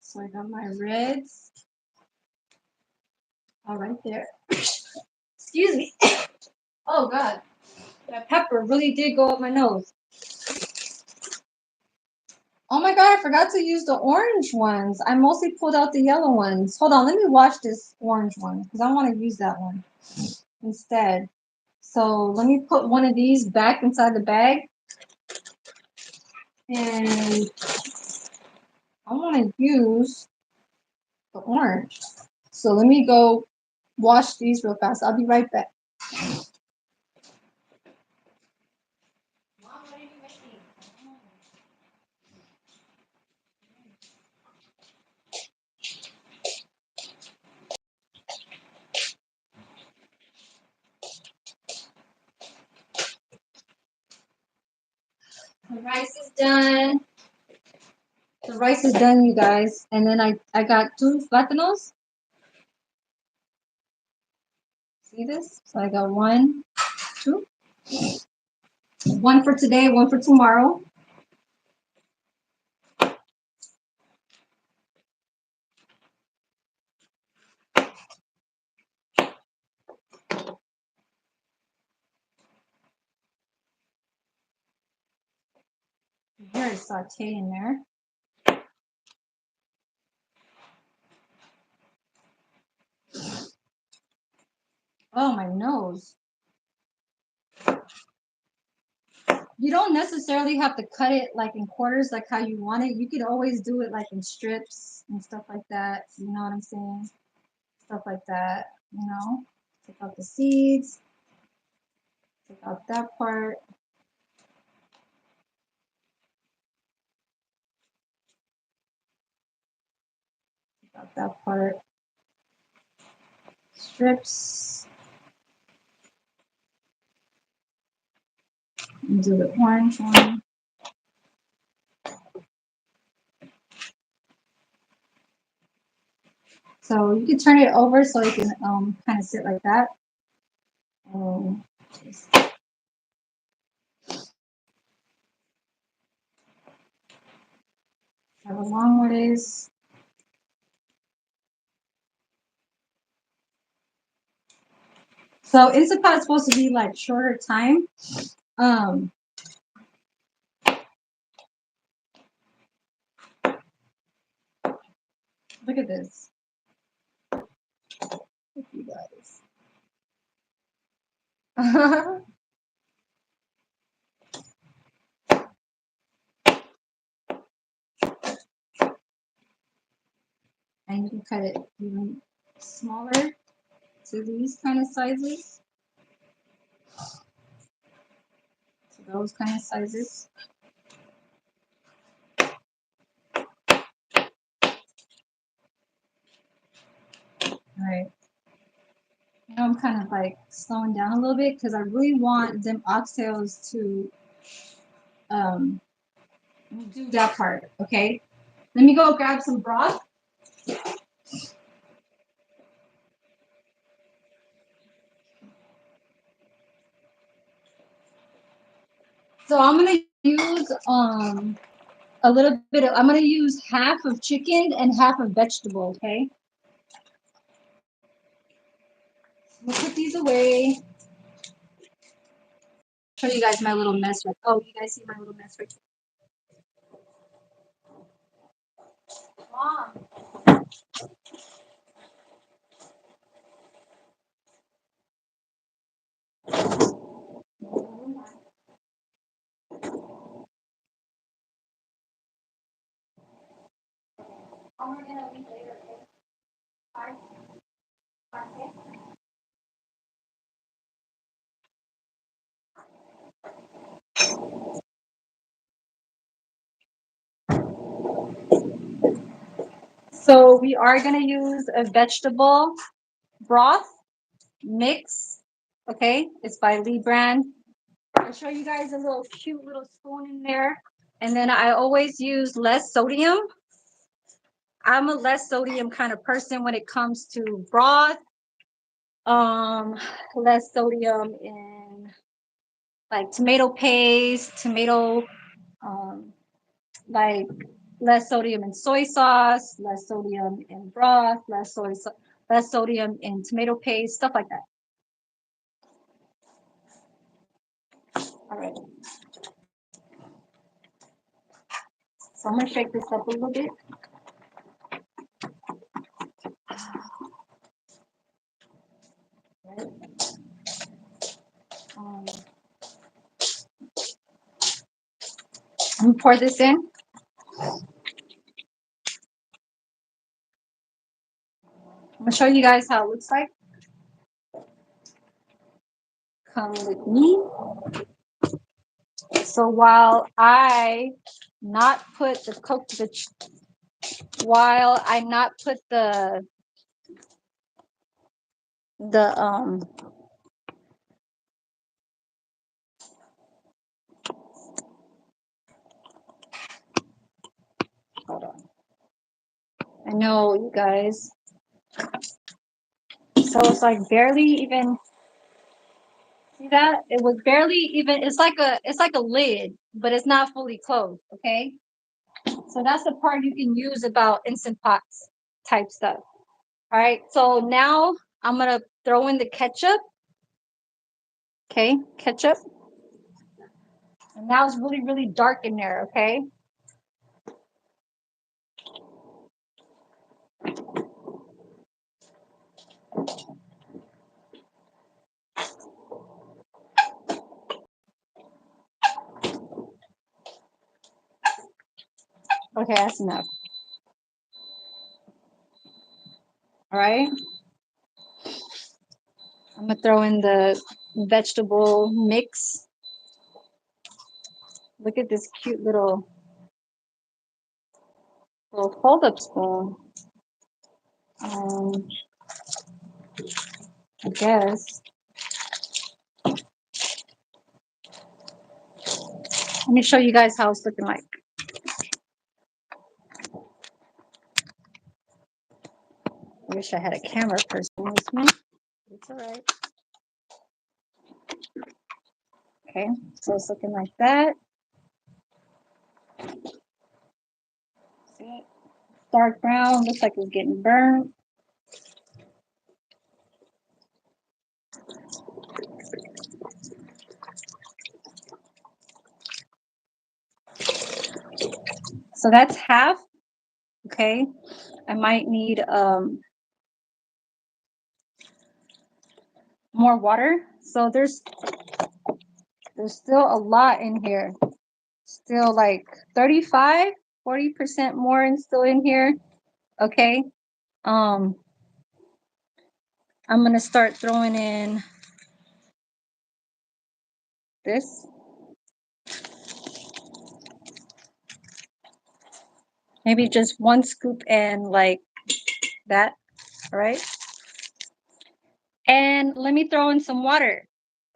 So I got my reds. All right there. Excuse me. Oh God, that pepper really did go up my nose. Oh my God, I forgot to use the orange ones. I mostly pulled out the yellow ones. Hold on, let me wash this orange one because I want to use that one instead. So let me put one of these back inside the bag. And I want to use the orange. So let me go wash these real fast. I'll be right back. The rice is done. The rice is done, you guys. And then I got 2 platanos. See this? So I got 1, 2. 1 for today, 1 for tomorrow. Here is sauteed in there. Oh, my nose. You don't necessarily have to cut it like in quarters like how you want it. You could always do it like in strips and stuff like that. You know what I'm saying? Stuff like that, you know? Take out the seeds. Take out that part. Take out that part. Strips. And do the orange one. So you can turn it over so it can kind of sit like that. Just have a long ways. So Instapot is supposed to be like shorter time. Look at this. Look, you guys. And you can cut it even smaller. to these kind of sizes. To those kind of sizes. All right. Now I'm kind of like slowing down a little bit because I really want them oxtails to do that part. Okay. Let me go grab some broth. So I'm gonna use a little bit of, I'm gonna use half of chicken and half of vegetable, okay? I'm gonna put these away. Show you guys my little mess right. Oh, you guys see my little mess right here. Mom. Oh, we're gonna leave later, okay? Bye. Bye. So we are gonna use a vegetable broth mix. Okay, it's by Lee Brand. I'll show you guys a little cute little spoon in there. And then I always use less sodium. I'm a less sodium kind of person when it comes to broth. Less sodium in like tomato paste, tomato, um, like less sodium in soy sauce, less sodium in broth, less sodium in tomato paste, stuff like that. All right. So I'm gonna shake this up a little bit. Right. Um, I'm gonna pour this in. I'm gonna show you guys how it looks like. Come with me. So while I not put while I not put the hold on. I know you guys. So it's like barely even, see that? It was barely even, it's like a lid, but it's not fully closed, okay? So that's the part you can use about instant pots type stuff. All right, so now I'm gonna throw in the ketchup. Okay, ketchup. And now it's really, really dark in there, okay? Okay, that's enough. All right. I'm gonna throw in the vegetable mix. Look at this cute little fold-up spoon. Um, I guess. Let me show you guys how it's looking like. I wish I had a camera person with me. It's all right. Okay, so it's looking like that. See it? Dark brown, looks like it's getting burnt. So that's half. Okay, I might need more water. So there's still a lot in here. Still like 35, 40% more and still in here. Okay. Um I'm going to start throwing in this. Maybe just 1 scoop and like that. All right. And let me throw in some water.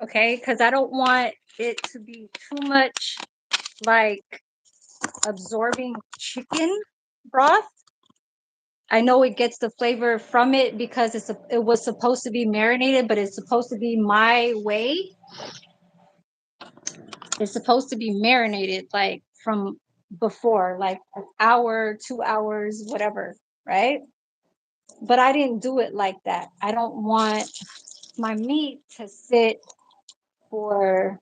Okay. Because I don't want it to be too much like absorbing chicken broth. I know it gets the flavor from it because it was supposed to be marinated, but it's supposed to be my way. It's supposed to be marinated like from before, like an hour, 2 hours, whatever, right? But I didn't do it like that. I don't want my meat to sit for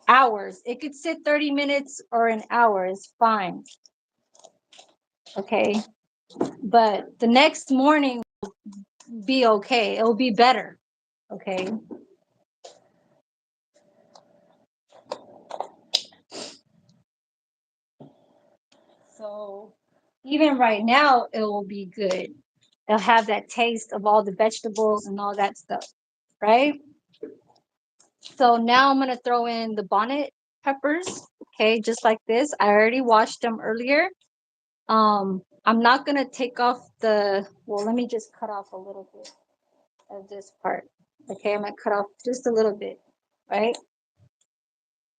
hours. It could sit 30 minutes or an hour is fine. Okay. But the next morning will be okay. It'll be better. Okay. So even right now, it will be good. It'll have that taste of all the vegetables and all that stuff, right? So now I'm gonna throw in the bonnet peppers, okay, just like this. I already washed them earlier. I'm not gonna take off well, let me just cut off a little bit of this part. Okay, I'm gonna cut off just a little bit, right?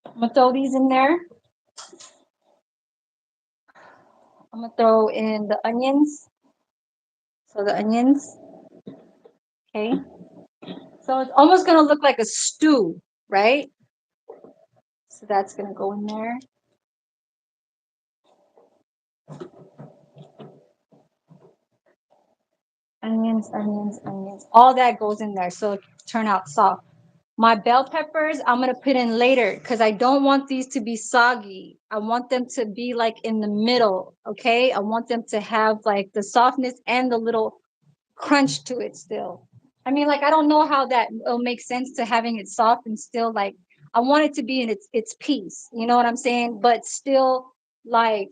I'm gonna throw these in there. I'm gonna throw in the onions. So the onions, okay. So it's almost gonna look like a stew, right? So that's gonna go in there. Onions, onions, onions. All that goes in there. So turn out soft. My bell peppers, I'm gonna put in later because I don't want these to be soggy. I want them to be like in the middle. Okay. I want them to have like the softness and the little crunch to it still. I mean, like I don't know how that will make sense to having it soft and still like I want it to be in its piece. You know what I'm saying? But still like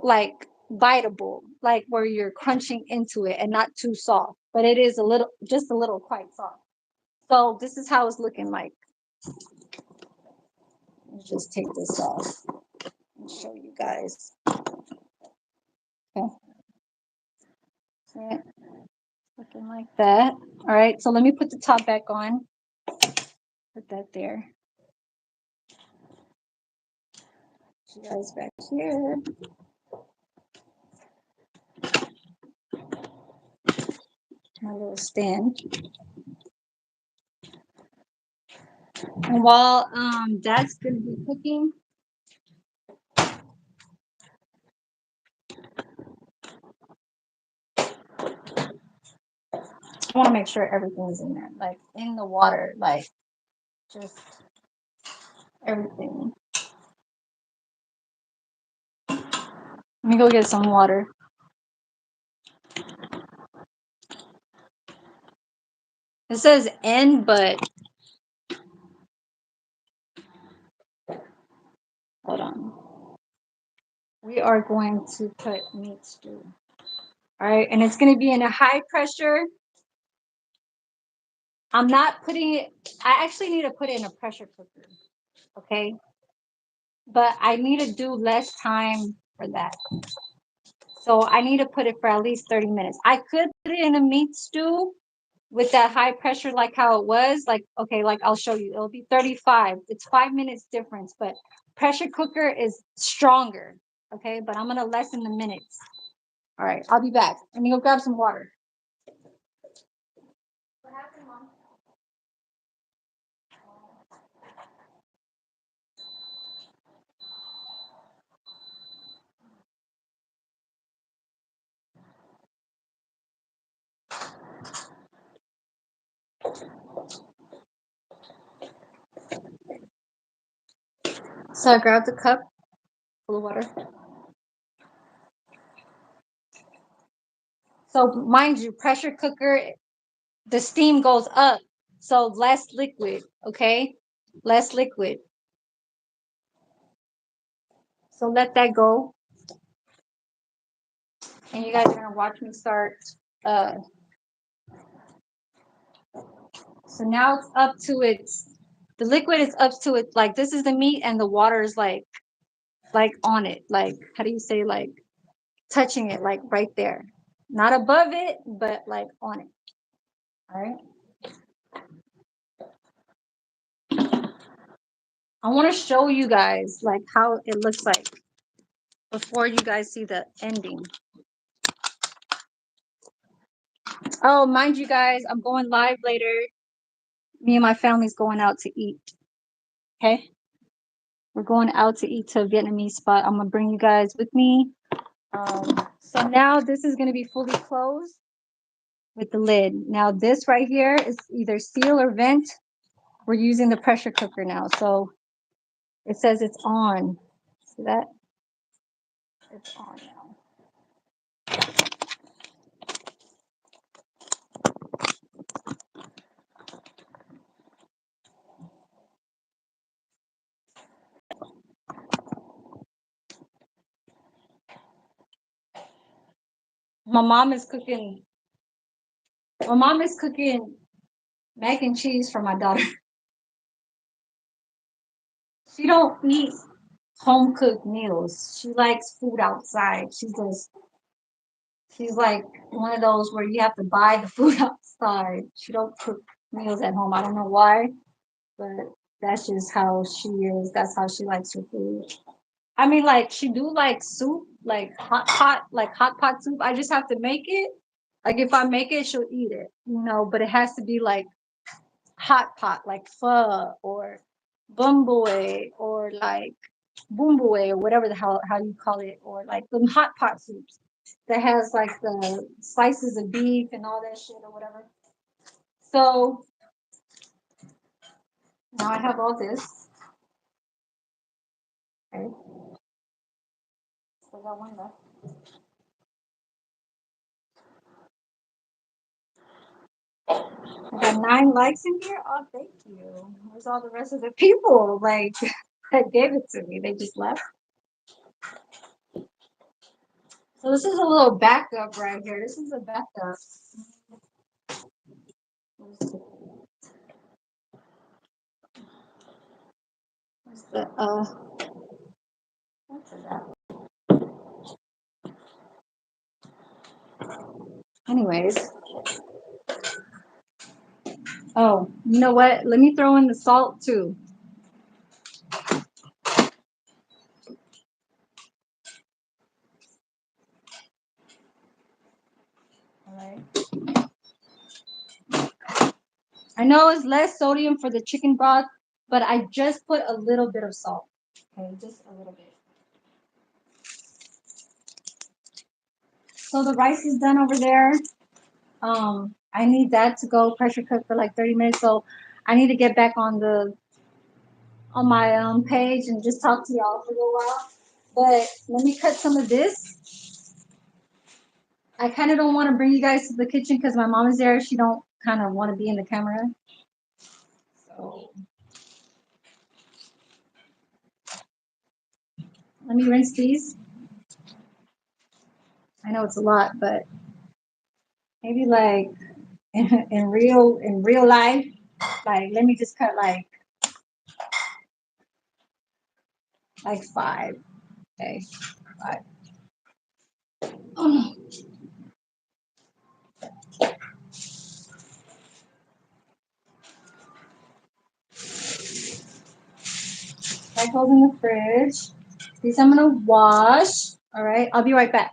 like biteable, like where you're crunching into it and not too soft. But it is a little, just a little quite soft. So this is how it's looking like. Let's just take this off and show you guys. Okay. So looking like that. All right. So let me put the top back on. Put that there. You guys back here. My little stand. And while that's gonna be cooking, I want to make sure everything's in there, like in the water, like just everything. Let me go get some water. It says N, but hold on. We are going to put meat stew. All right, and it's going to be in a high pressure. I'm not putting it, I actually need to put it in a pressure cooker. Okay. But I need to do less time for that. So I need to put it for at least 30 minutes. I could put it in a meat stew with that high pressure, like how it was. Like, okay, like I'll show you. It'll be 35. It's 5 minutes difference, but pressure cooker is stronger. Okay, but I'm gonna lessen the minutes. All right, I'll be back. Let me go grab some water. What happened, Mom? So I grabbed a cup full of water. So mind you, pressure cooker, the steam goes up, so less liquid. Okay, less liquid. So let that go, and you guys are gonna watch me start Uh, so now it's up to its, the liquid is up to it. Like this is the meat and the water is like on it. Like, how do you say, like touching it, like right there. Not above it, but like on it. All right. I want to show you guys like how it looks like before you guys see the ending. Oh, mind you guys, I'm going live later. Me and my family's going out to eat. Okay. We're going out to eat to a Vietnamese spot. I'm gonna bring you guys with me. So now this is gonna be fully closed with the lid. Now this right here is either seal or vent. We're using the pressure cooker now. So it says it's on. See that? It's on now. My mom is cooking. My mom is cooking mac and cheese for my daughter. She don't eat home cooked meals. She likes food outside. She's like one of those where you have to buy the food outside. She don't cook meals at home. I don't know why, but that's just how she is. That's how she likes her food. I mean, like she do like soup, like hot pot soup. I just have to make it. Like if I make it, she'll eat it, but it has to be like hot pot, like pho or bumboe or like bumboe or whatever the hell how you call it, or like the hot pot soups that has like the slices of beef and all that shit or whatever. So now I have all this. Okay, still got one left. I got 9 likes in here. Oh, thank you. Where's all the rest of the people? Like that gave it to me. They just left. So this is a little backup right here. This is a backup. Where's the what's that? Anyways. Oh, you know what? Let me throw in the salt too. All right. I know it's less sodium for the chicken broth, but I just put a little bit of salt. Okay, just a little bit. So the rice is done over there. I need that to go pressure cook for like 30 minutes. So I need to get back on my page and just talk to y'all for a little while. But let me cut some of this. I kind of don't want to bring you guys to the kitchen because my mom is there. She don't kind of want to be in the camera. So let me rinse these. I know it's a lot, but maybe like in real life, like let me just cut like 5. Okay, 5. Oh no. I hold in the fridge. These I'm gonna wash. All right, I'll be right back.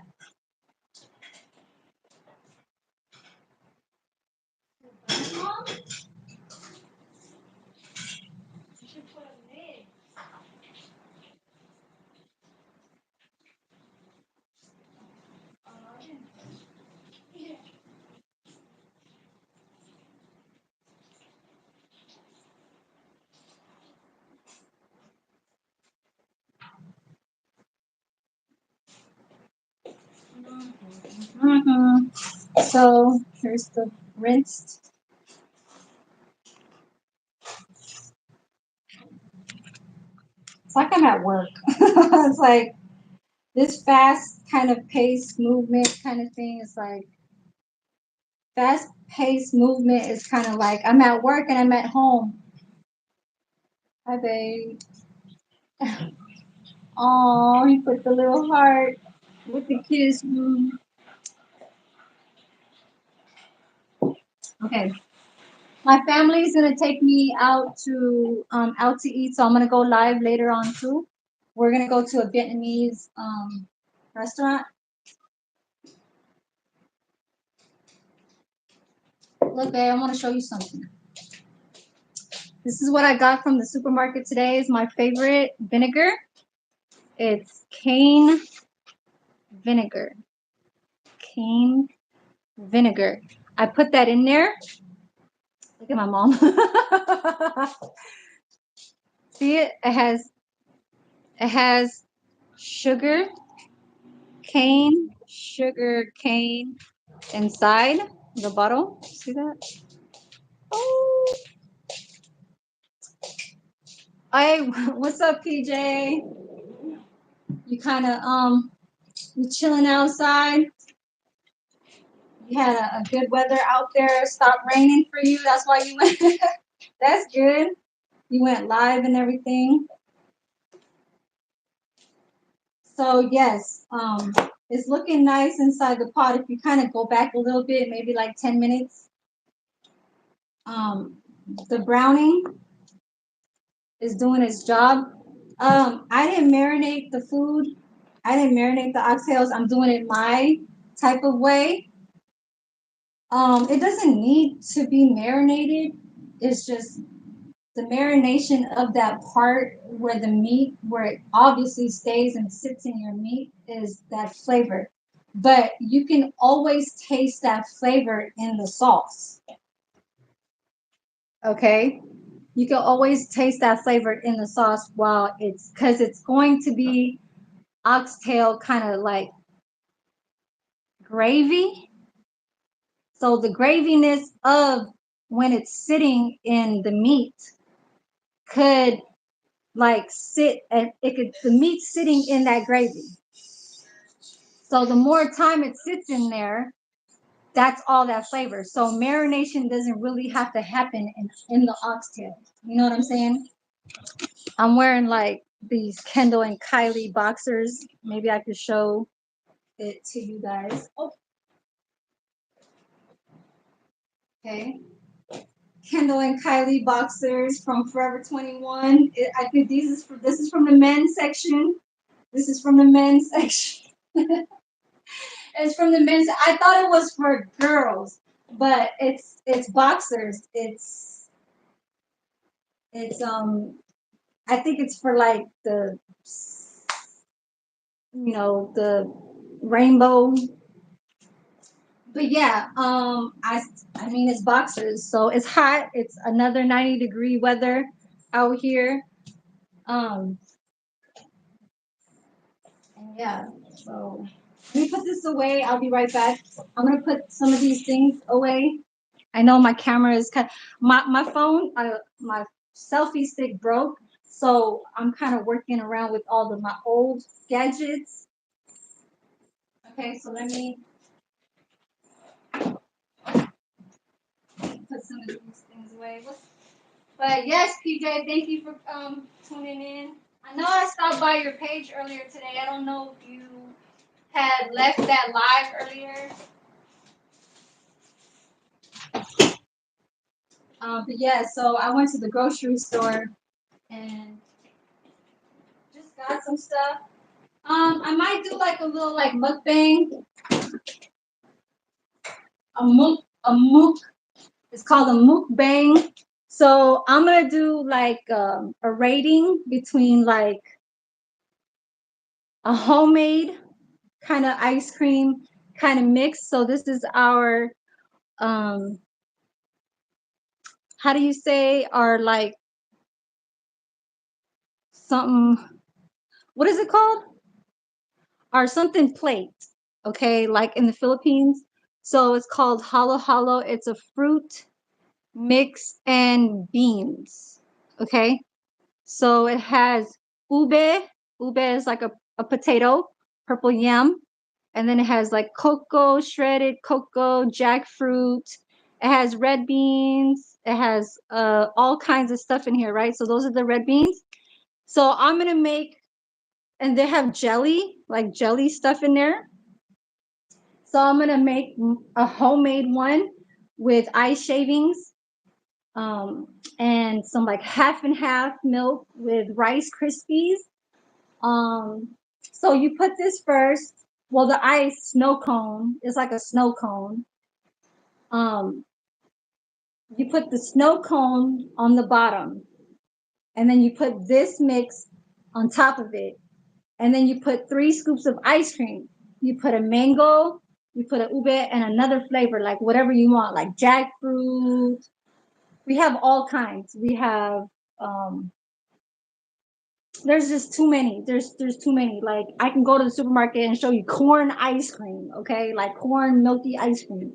So here's the rinsed. It's like I'm at work. It's like this fast kind of pace movement kind of thing. It's like fast-paced movement is kind of like I'm at work and I'm at home. Hi, babe. Oh, he put the little heart with the kiss. Okay. My family is gonna take me out to eat, so I'm gonna go live later on too. We're gonna go to a Vietnamese restaurant. Look, babe, I want to show you something. This is what I got from the supermarket today. Is my favorite vinegar. It's cane vinegar. Cane vinegar. I put that in there. Look at my mom. See it? It has sugar cane inside the bottle. See that? Oh, what's up, PJ? You kind of you chilling outside. You had a good weather out there. Stopped raining for you. That's why you went. That's good. You went live and everything. So yes, it's looking nice inside the pot. If you kind of go back a little bit, maybe like 10 minutes, um, the browning is doing its job. I didn't marinate the food. I didn't marinate the oxtails. I'm doing it my type of way. It doesn't need to be marinated. It's just the marination of that part where the meat, where it obviously stays and sits in your meat, is that flavor. But you can always taste that flavor in the sauce. Okay? You can always taste that flavor in the sauce while it's because it's going to be oxtail kind of like gravy. So the graviness of when it's sitting in the meat could like sit and it could the meat sitting in that gravy. So the more time it sits in there, that's all that flavor. So marination doesn't really have to happen in the oxtail. You know what I'm saying? I'm wearing like these Kendall and Kylie boxers. Maybe I could show it to you guys. Oh, okay. Kendall and Kylie boxers from Forever 21. I think this is from the men's section. This is from the men's section. It's from the men's. I thought it was for girls, but it's boxers. It's I think it's for like the the rainbow. But yeah, I mean it's boxers, so it's hot. It's another 90-degree weather out here. Um, and yeah, so let me put this away. I'll be right back. I'm gonna put some of these things away. I know my camera is kind. My phone, my selfie stick broke, so I'm kind of working around with all of my old gadgets. Okay, so let me put some of these things away. But yes, PJ, thank you for tuning in. I know I stopped by your page earlier today. I don't know if you had left that live earlier. But yeah, so I went to the grocery store and just got some stuff. I might do like a little like mukbang, a muk. It's called a mukbang. So I'm gonna do like a rating between like a homemade kind of ice cream kind of mix. So this is our um how do you say our like something, what is it called? Our something plate. Okay, like in the Philippines. So it's called halo halo. It's a fruit mix and beans. Okay. So it has ube. Ube is like a potato, purple yam. And then it has like cocoa, shredded cocoa, jackfruit. It has red beans. It has all kinds of stuff in here, right? So those are the red beans. So I'm going to make, and they have jelly, like jelly stuff in there. So I'm going to make a homemade one with ice shavings, and some like half and half milk with Rice Krispies. So you put this first. Well, the ice snow cone is like a snow cone. You put the snow cone on the bottom, and then you put this mix on top of it, and then you put 3 scoops of ice cream. You put a mango, you put a ube, and another flavor, like whatever you want, like jackfruit. We have all kinds. We have there's just too many. There's too many. Like I can go to the supermarket and show you corn ice cream, okay? Like corn milky ice cream,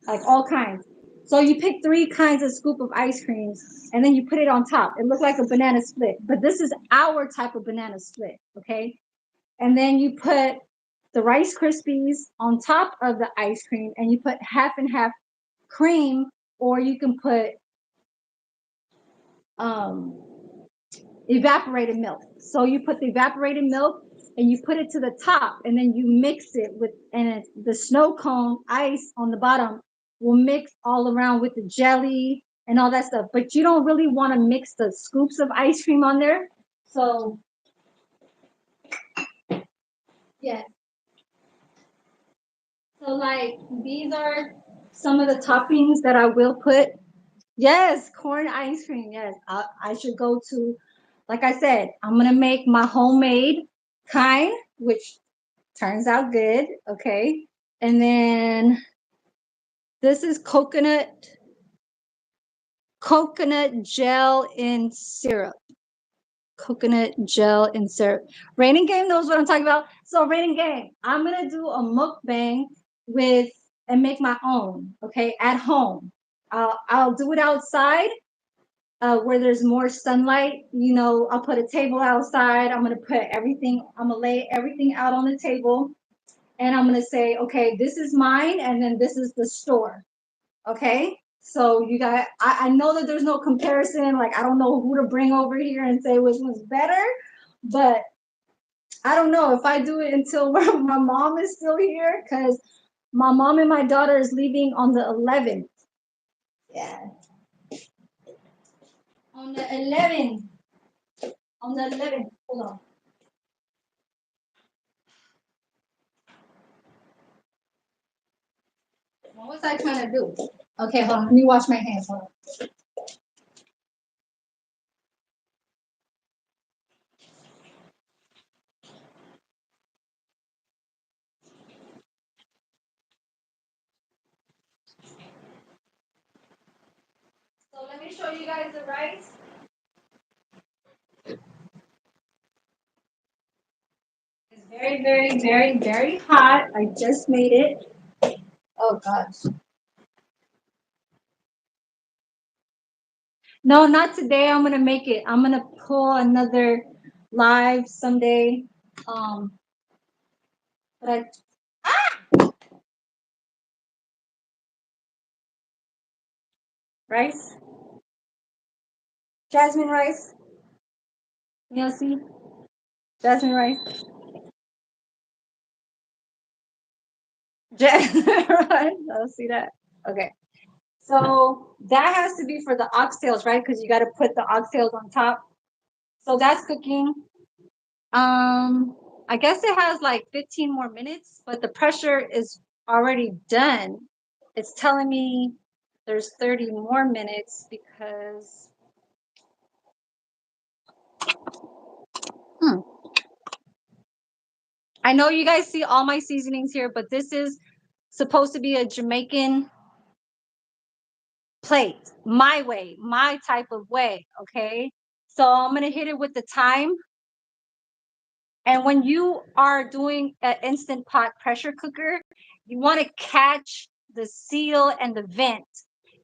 like all kinds. So you pick 3 kinds of scoop of ice creams and then you put it on top. It looks like a banana split, but this is our type of banana split, okay? And then you put the Rice Krispies on top of the ice cream and you put half and half cream, or you can put evaporated milk. So you put the evaporated milk and you put it to the top, and then you mix it with, and the snow cone ice on the bottom will mix all around with the jelly and all that stuff. But you don't really want to mix the scoops of ice cream on there. So yeah. So like these are some of the toppings that I will put. Yes, corn ice cream. Yes, I should go to, like I said, I'm going to make my homemade kind, which turns out good. Okay. And then this is coconut gel in syrup. Coconut gel in syrup. Raining Game knows what I'm talking about. So Raining Game, I'm going to do a mukbang with, and make my own. Okay. At home. I'll do it outside. Where there's more sunlight, I'll put a table outside. I'm gonna lay everything out on the table, and I'm gonna say, okay, this is mine, and then this is the store. Okay, so I know that there's no comparison. Like I don't know who to bring over here and say which one's better, but I don't know if I do it until my mom is still here, because my mom and my daughter is leaving on the 11th. Yeah. On the 11th. On the 11th. Hold on. What was I trying to do? Okay, hold on. Let me wash my hands. Hold on. So let me show you guys the rice. It's very, very, very, very hot. I just made it. Oh gosh. No, not today. I'm gonna make it. I'm gonna pull another live someday. But rice, jasmine rice. You see, jasmine rice. Jasmine rice. I'll see that. Okay. So that has to be for the oxtails, right? Because you got to put the oxtails on top. So that's cooking. I guess it has like 15 more minutes, but the pressure is already done. It's telling me there's 30 more minutes because I know you guys see all my seasonings here, but this is supposed to be a Jamaican plate, my way, my type of way. Okay. So I'm going to hit it with the thyme. And when you are doing an Instant Pot pressure cooker, you want to catch the seal and the vent.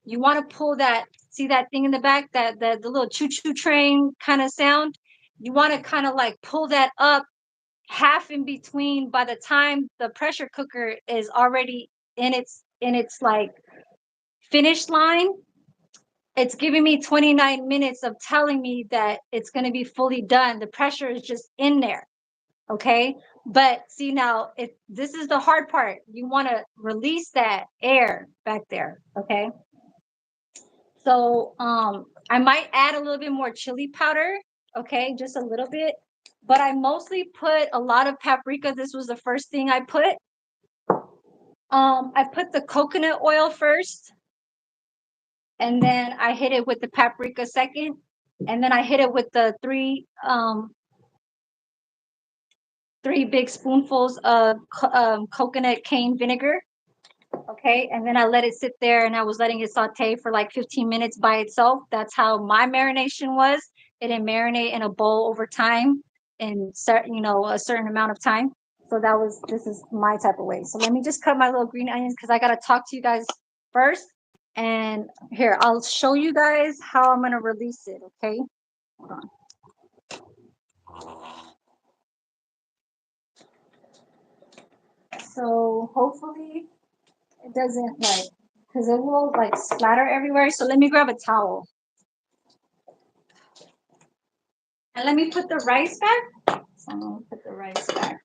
You want to pull that, see that thing in the back, that the little choo-choo train kind of sound. You want to kind of like pull that up half in between. By the time the pressure cooker is already in its like finish line, it's giving me 29 minutes of telling me that it's going to be fully done. The pressure is just in there. Okay. But see, now if this is the hard part, you want to release that air back there. Okay. So I might add a little bit more chili powder. Okay, just a little bit. But I mostly put a lot of paprika. This was the first thing I put. I put the coconut oil first, and then I hit it with the paprika second, and then I hit it with the three big spoonfuls of coconut cane vinegar. Okay, and then I let it sit there, and I was letting it saute for like 15 minutes by itself. That's how my marination was. It didn't marinate in a bowl over time in a certain amount of time. So this is my type of way. So let me just cut my little green onions because I got to talk to you guys first. And here, I'll show you guys how I'm going to release it. Okay. Hold on. So hopefully it doesn't because it will like splatter everywhere. So let me grab a towel. And let me put the rice back. So I'm going to put the rice back.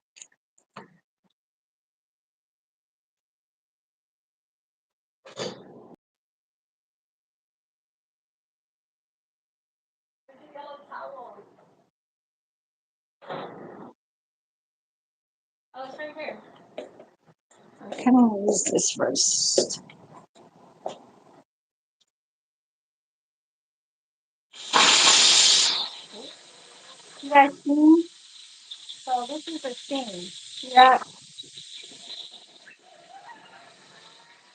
Oh, it's right here. I kind of use this first. You guys see? So this is the thing. See that?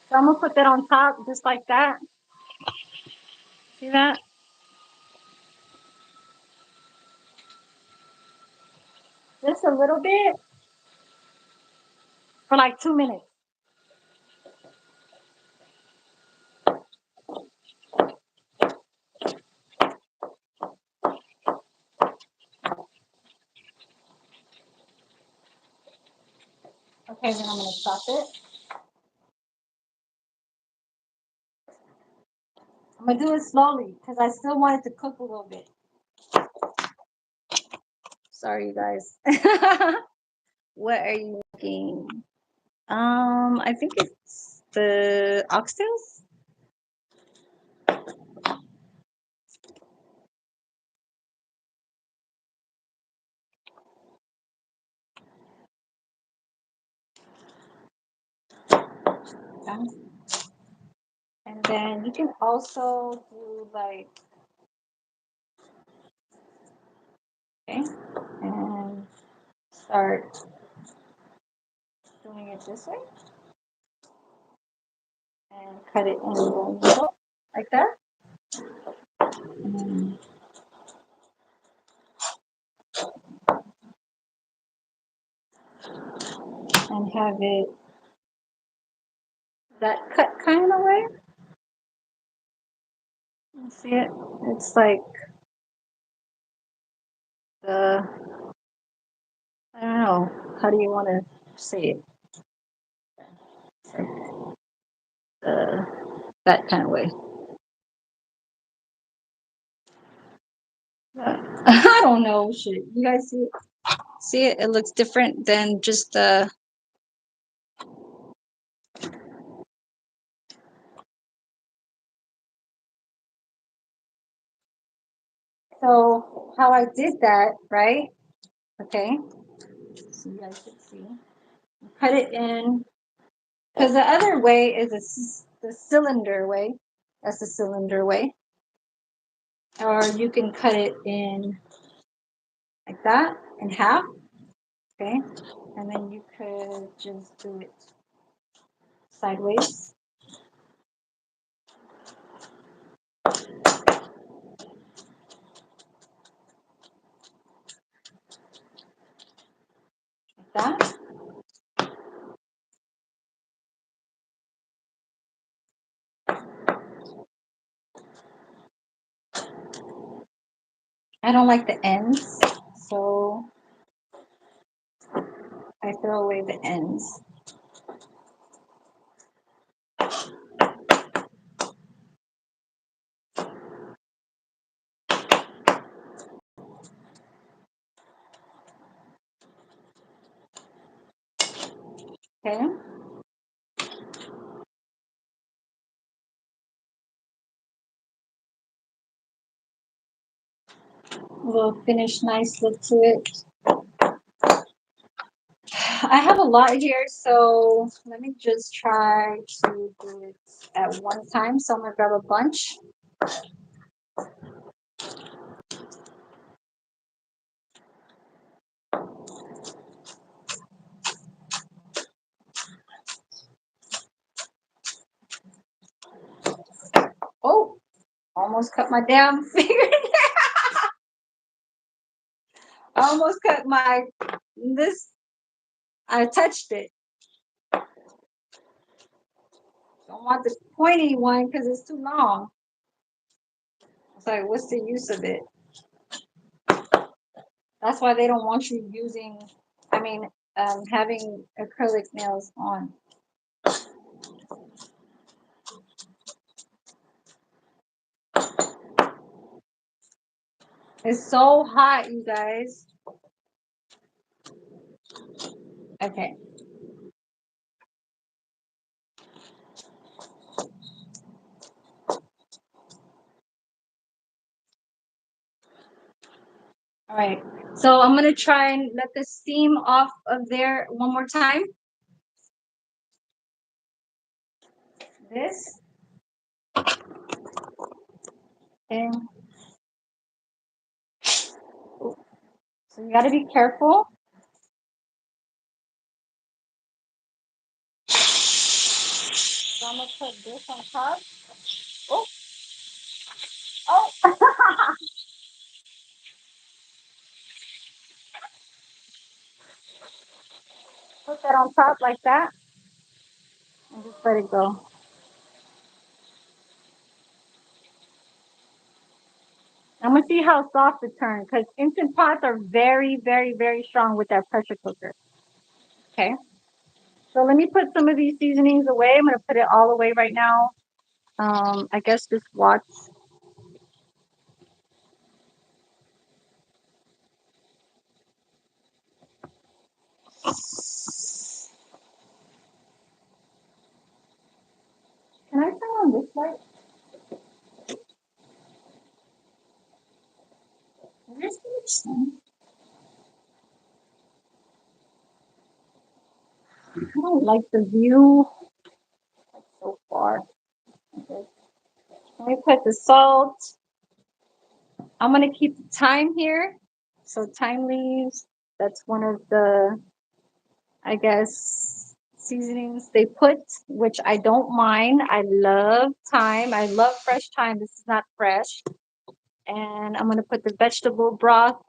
So I'm gonna put that on top just like that. See that? Just a little bit for like 2 minutes. Okay, then I'm gonna stop it. I'm gonna do it slowly because I still want it to cook a little bit. Sorry, you guys. What are you looking? I think it's the oxtails. Yeah. And then you can also do like, okay, and start doing it this way and cut it in the middle like that. And have it that cut kind of way. You see it? It's like the, I don't know, how do you want to say it? It's like that kind of way. I don't know. Shit. You guys see it? See it? It looks different than just the. So how I did that, right? Okay. So you guys can see. Cut it in. Because the other way is the cylinder way. That's the cylinder way. Or you can cut it in like that, in half. Okay. And then you could just do it sideways. Like that. I don't like the ends. So I throw away the ends. Okay. A little finished nice look to it. I have a lot here, so let me just try to do it at one time. So I'm gonna grab a bunch. Oh, almost cut my damn finger. I almost cut my this. I touched it. Don't want the pointy one because it's too long. It's like, what's the use of it? That's why they don't want you using. I mean, having acrylic nails on. It's so hot, you guys. Okay. All right. So I'm gonna try and let the steam off of there one more time. This. And so you gotta be careful. So I'm gonna put this on top. Oh, oh. Put that on top like that. And just let it go. I'm gonna see how soft it turns because instant pots are very, very, very strong with that pressure cooker. Okay. So let me put some of these seasonings away. I'm gonna put it all away right now. I guess just watch. Can I turn on this light? Where's the sun? I don't like the view so far. Okay. Let me put the salt. I'm gonna keep the thyme here. So thyme leaves. That's one of the, I guess, seasonings they put, which I don't mind. I love thyme. I love fresh thyme. This is not fresh. And I'm gonna put the vegetable broth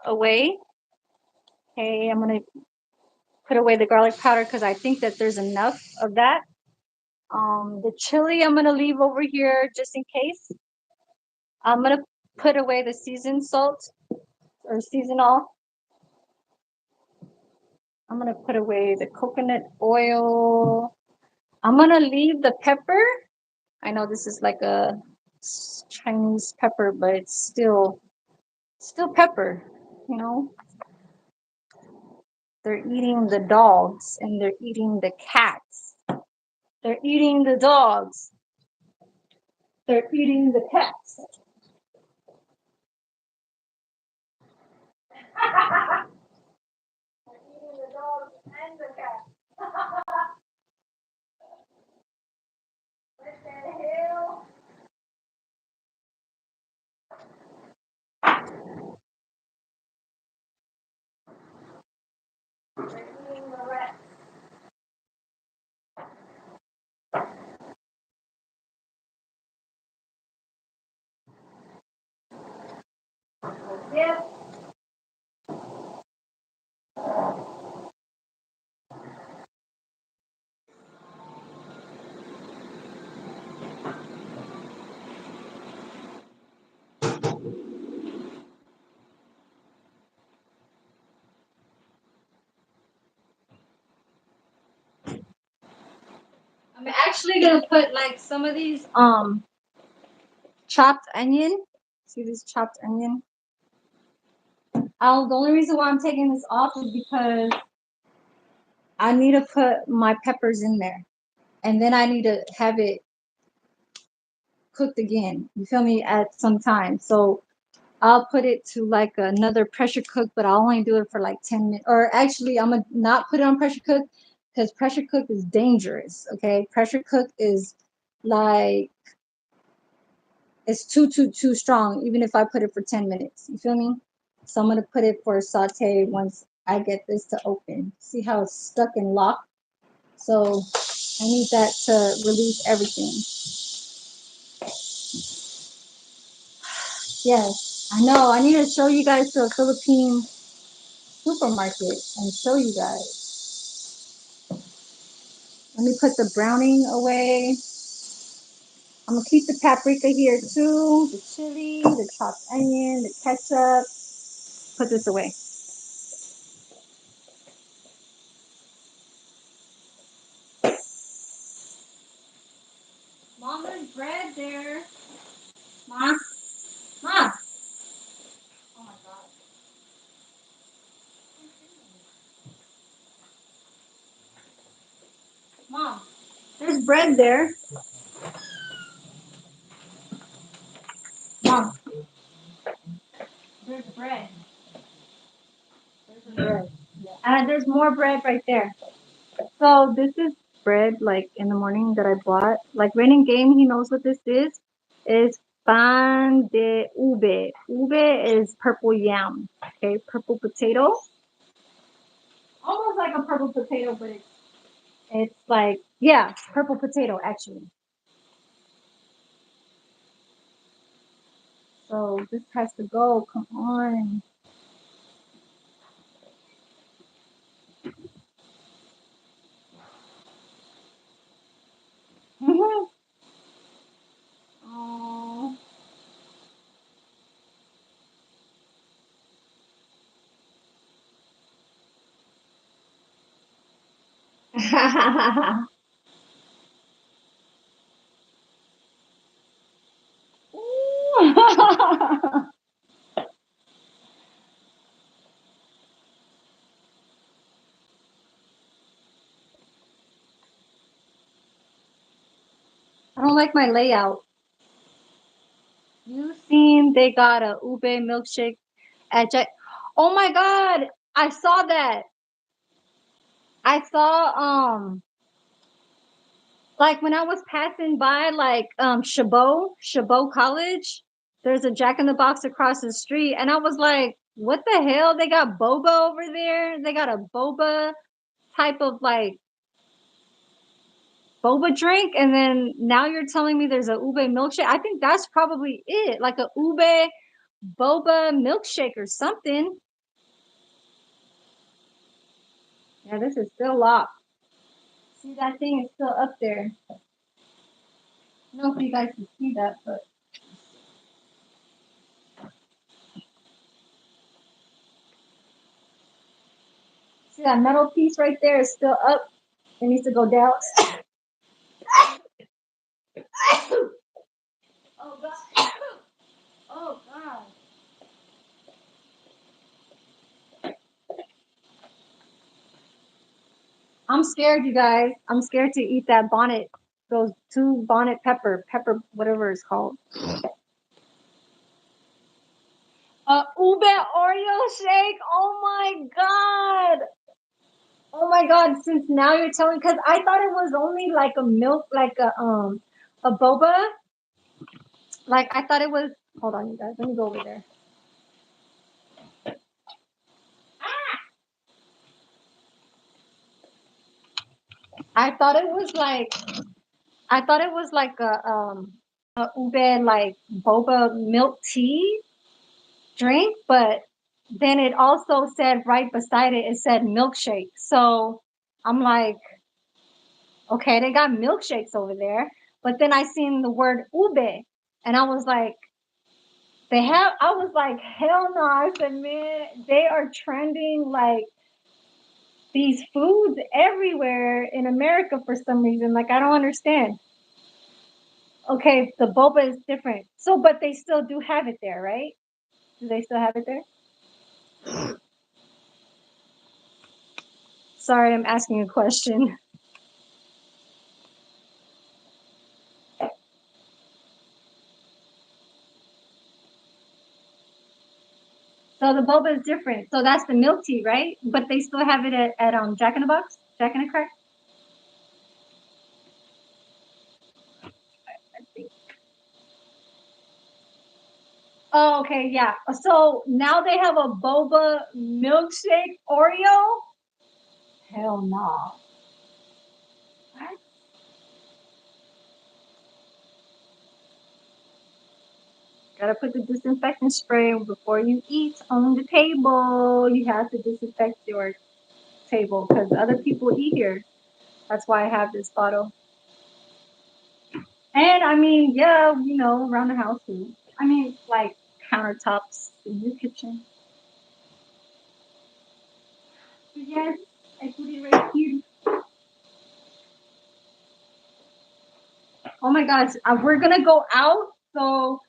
away. Okay, I'm gonna put away the garlic powder because I think that there's enough of that. The chili I'm gonna leave over here just in case. I'm gonna put away the seasoned salt or seasonal. I'm gonna put away the coconut oil. I'm gonna leave the pepper. I know this is like a Chinese pepper, but it's still pepper, you know. They're eating the dogs and they're eating the cats. They're eating the dogs. They're eating the cats. They're eating the dogs and the cats. What the hell? They're eating the rats. Yes. actually gonna put like some of these chopped onion. See this chopped onion? The only reason why I'm taking this off is because I need to put my peppers in there. And then I need to have it cooked again. You feel me? At some time. So I'll put it to like another pressure cook, but I'll only do it for like 10 minutes. Or actually, I'm gonna not put it on pressure cook because pressure cook is dangerous. Okay, pressure cook is like it's too strong. Even if I put it for 10 minutes, you feel me? So I'm gonna put it for saute once I get this to open. See how it's stuck and locked? So I need that to release everything. Yes, I know. I need to show you guys to a Philippine supermarket and show you guys. Let me put the browning away. I'm gonna keep the paprika here too, the chili, the chopped onion, the ketchup. Put this away. Mom, there's bread there. Mom, Mom. Oh my God. Mom, there's bread there. Mom, there's bread. There's bread. And there's more bread right there. So this is bread like in the morning that I bought. Like Raining Game, he knows what this is. Is pan de ube. Ube is purple yam. Okay, purple potato. Almost like a purple potato, but it's like yeah, purple potato actually. So this has to go. Come on. Oh. I don't like my layout. You seen they got a ube milkshake at Jack? Oh my God, I saw that. I saw like when I was passing by like Chabot College, there's a Jack in the Box across the street, and I was like, what the hell? They got boba over there. They got a boba type of like boba drink, and then now you're telling me there's a ube milkshake. I think that's probably it, like a ube boba milkshake or something. Yeah, this is still locked. See, that thing is still up there. I don't know if you guys can see that, but see that metal piece right there is still up. It needs to go down. Oh God. Oh God. I'm scared, you guys. I'm scared to eat that bonnet, those two bonnet pepper, whatever it's called. Ube Oreo shake. Oh my God. Oh my God. Since now you're telling, because I thought it was only like a milk, like a boba. Like I thought it was, hold on, you guys. Let me go over there. I thought it was like a ube like boba milk tea drink, but then it also said right beside it, it said milkshake. So I'm like, okay, they got milkshakes over there. But then I seen the word ube, and I was like, I was like, hell no. I said, man, they are trending like these foods everywhere in America for some reason. Like, I don't understand. Okay, the boba is different. So, but they still do have it there, right? Do they still have it there? Sorry, I'm asking a question. So the boba is different. So that's the milk tea, right? But they still have it at Jack in the Box, Jack in the Crack. I think. Oh, okay, yeah. So now they have a boba milkshake Oreo. Hell no. What? Gotta put the disinfectant spray before you eat on the table. You have to disinfect your table because other people eat here. That's why I have this bottle. And I mean, yeah, around the house too. I mean, like countertops in your kitchen. Yes, I put it right here. Oh my gosh, we're gonna go out. So,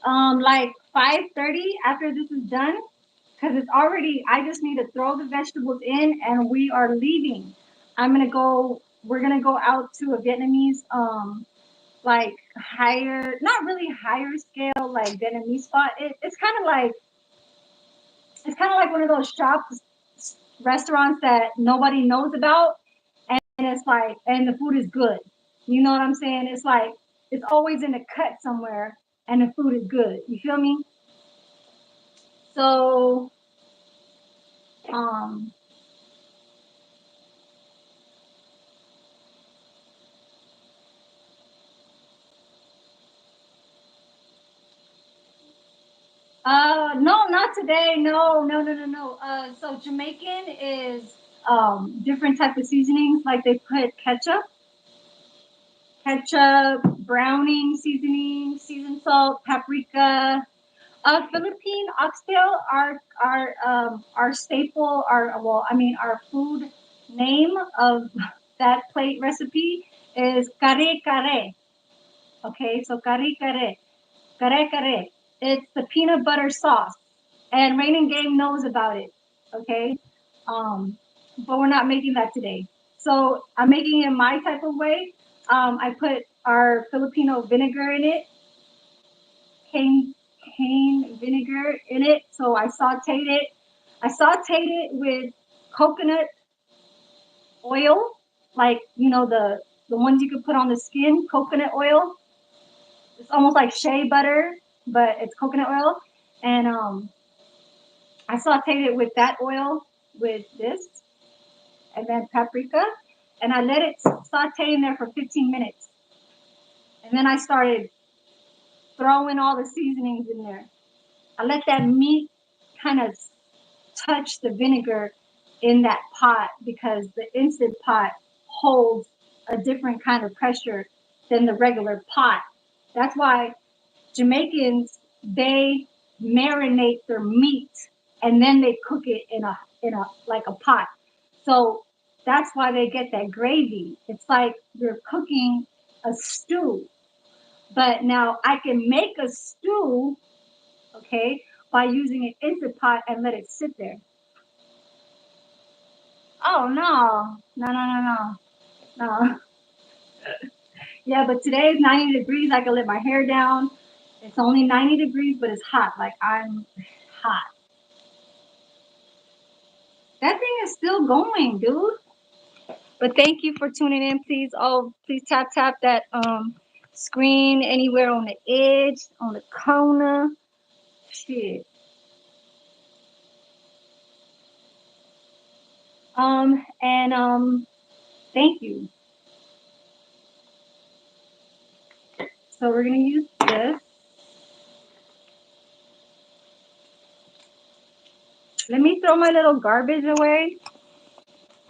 like 5:30 after this is done, because it's already. I just need to throw the vegetables in, and we are leaving. I'm gonna go. We're gonna go out to a Vietnamese, like higher, not really higher scale, like Vietnamese spot. It's kind of like one of those shops, restaurants that nobody knows about, and it's like, and the food is good. You know what I'm saying? It's like it's always in a cut somewhere, and the food is good. You feel me? So, um, no, not today. No, no, no, no, no. So Jamaican is different type of seasonings. Like they put browning seasoning, seasoned salt, paprika. Philippine oxtail, our staple, our food name of that plate recipe is kare kare. Okay, so kare kare. It's the peanut butter sauce, and Rain and Game knows about it. Okay, but we're not making that today. So I'm making it my type of way. I put our Filipino vinegar in it, cane cane vinegar in it. So I sauteed it. I sauteed it with coconut oil, like the ones you could put on the skin, coconut oil. It's almost like shea butter, but it's coconut oil. And I sauteed it with that oil with this, and then paprika, and I let it saute in there for 15 minutes. And then I started throwing all the seasonings in there. I let that meat kind of touch the vinegar in that pot because the instant pot holds a different kind of pressure than the regular pot. That's why Jamaicans, they marinate their meat and then they cook it in a like a pot. So that's why they get that gravy. It's like you're cooking a stew. But now I can make a stew, okay, by using an instant pot and let it sit there. Oh no, no, no, no, no, no. Yeah, but today is 90 degrees. I can let my hair down. It's only 90 degrees, but it's hot. Like I'm hot. That thing is still going, dude. But thank you for tuning in. Please tap that screen anywhere on the edge, on the corner. Shit. And thank you. So we're gonna use this. Let me throw my little garbage away.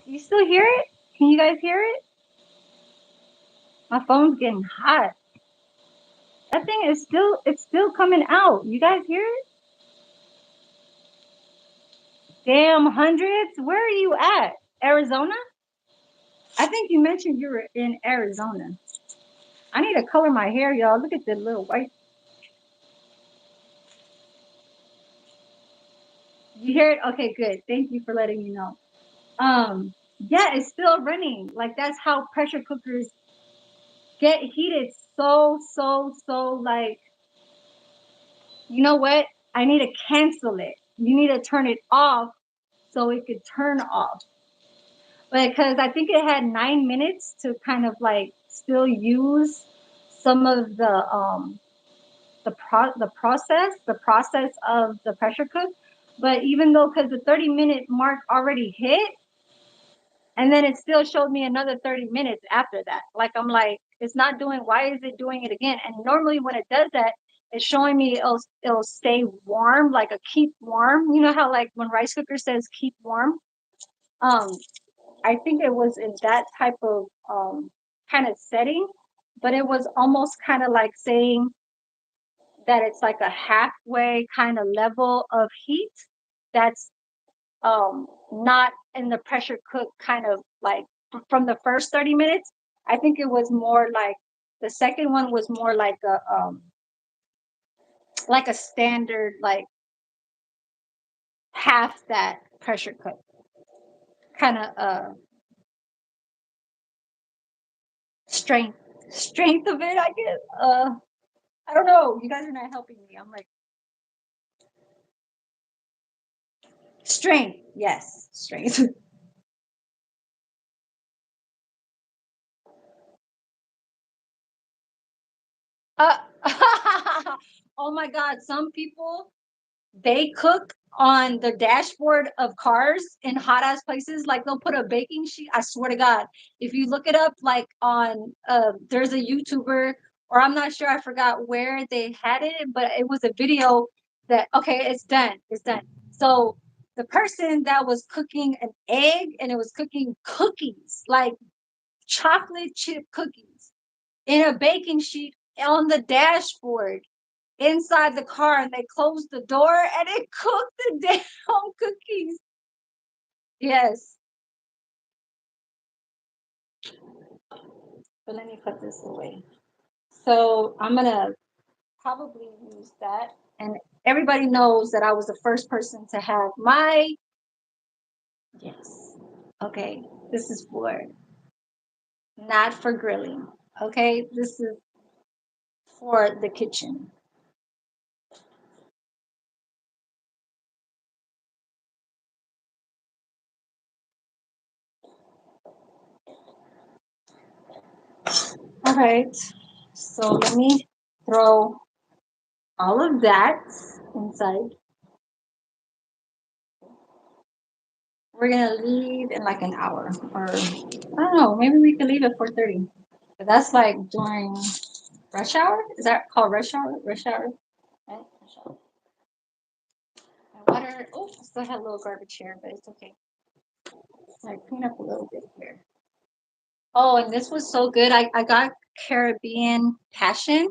You still hear it? Can you guys hear it? My phone's getting hot. That thing is still coming out. You guys hear it? Damn hundreds. Where are you at? Arizona? I think you mentioned you were in Arizona. I need to color my hair, y'all. Look at the little white. You hear it? Okay, good. Thank you for letting me know. Yeah, it's still running. Like that's how pressure cookers get heated so like, you know what? I need to cancel it. You need to turn it off so it could turn off. Because I think it had 9 minutes to kind of like still use some of the process of the pressure cook. But even though, because the 30-minute mark already hit, and then it still showed me another 30 minutes after that. Like I'm like, it's not doing. Why is it doing it again? And normally when it does that, it's showing me it'll stay warm, like a keep warm. You know how like when rice cooker says keep warm. Um, I think it was in that type of kind of setting, but it was almost kind of like saying that it's like a halfway kind of level of heat that's not in the pressure cook kind of like from the first 30 minutes. I think it was more like the second one was more like a standard like half that pressure cook kind of strength strength of it, I guess. I don't know. You guys are not helping me. I'm like strength. Yes, strength. uh, oh my God. Some people they cook on the dashboard of cars in hot ass places. Like they'll put a baking sheet. I swear to God, if you look it up, like on there's a YouTuber, or I'm not sure, I forgot where they had it, but it was a video that okay, it's done, it's done. So the person that was cooking an egg and it was cooking cookies, like chocolate chip cookies, in a baking sheet on the dashboard inside the car, and they closed the door and it cooked the damn cookies. Yes. But let me put this away. So I'm gonna probably use that. And everybody knows that I was the first person to have my yes. Okay. This is for not for grilling. Okay. This is for the kitchen. All right. So let me throw all of that inside. We're gonna leave in like an hour, or I don't know, maybe we can leave at 4:30. But that's like during rush hour. Is that called rush hour? Rush hour, right? Rush hour. My water. Oh, I still have a little garbage here, but it's okay. I clean up a little bit here. Oh, and this was so good. I got Caribbean Passion,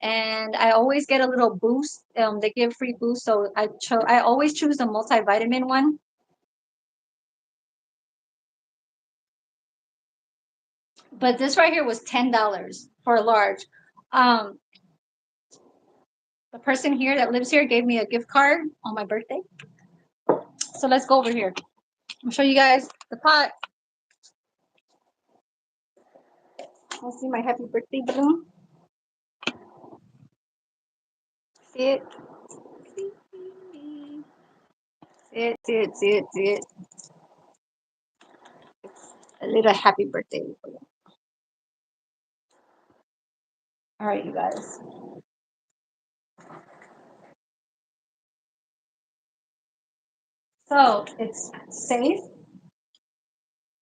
and I always get a little boost. They give free boost, so I always choose the multivitamin one. But this right here was $10 for a large. Um, the person here that lives here gave me a gift card on my birthday. So let's go over here. I'll show you guys the pot. I'll see my happy birthday balloon. See it? See it, see it, see it, see it. It's a little happy birthday balloon. All right, you guys. So it's safe.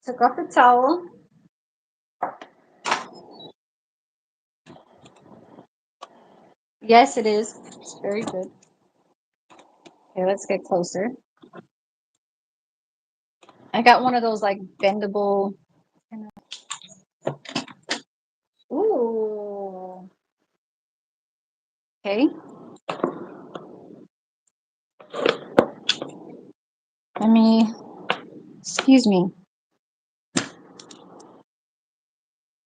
Took off the towel. Yes, it is. It's very good. Okay, let's get closer. I got one of those like bendable. Ooh. Okay. Let me. Excuse me.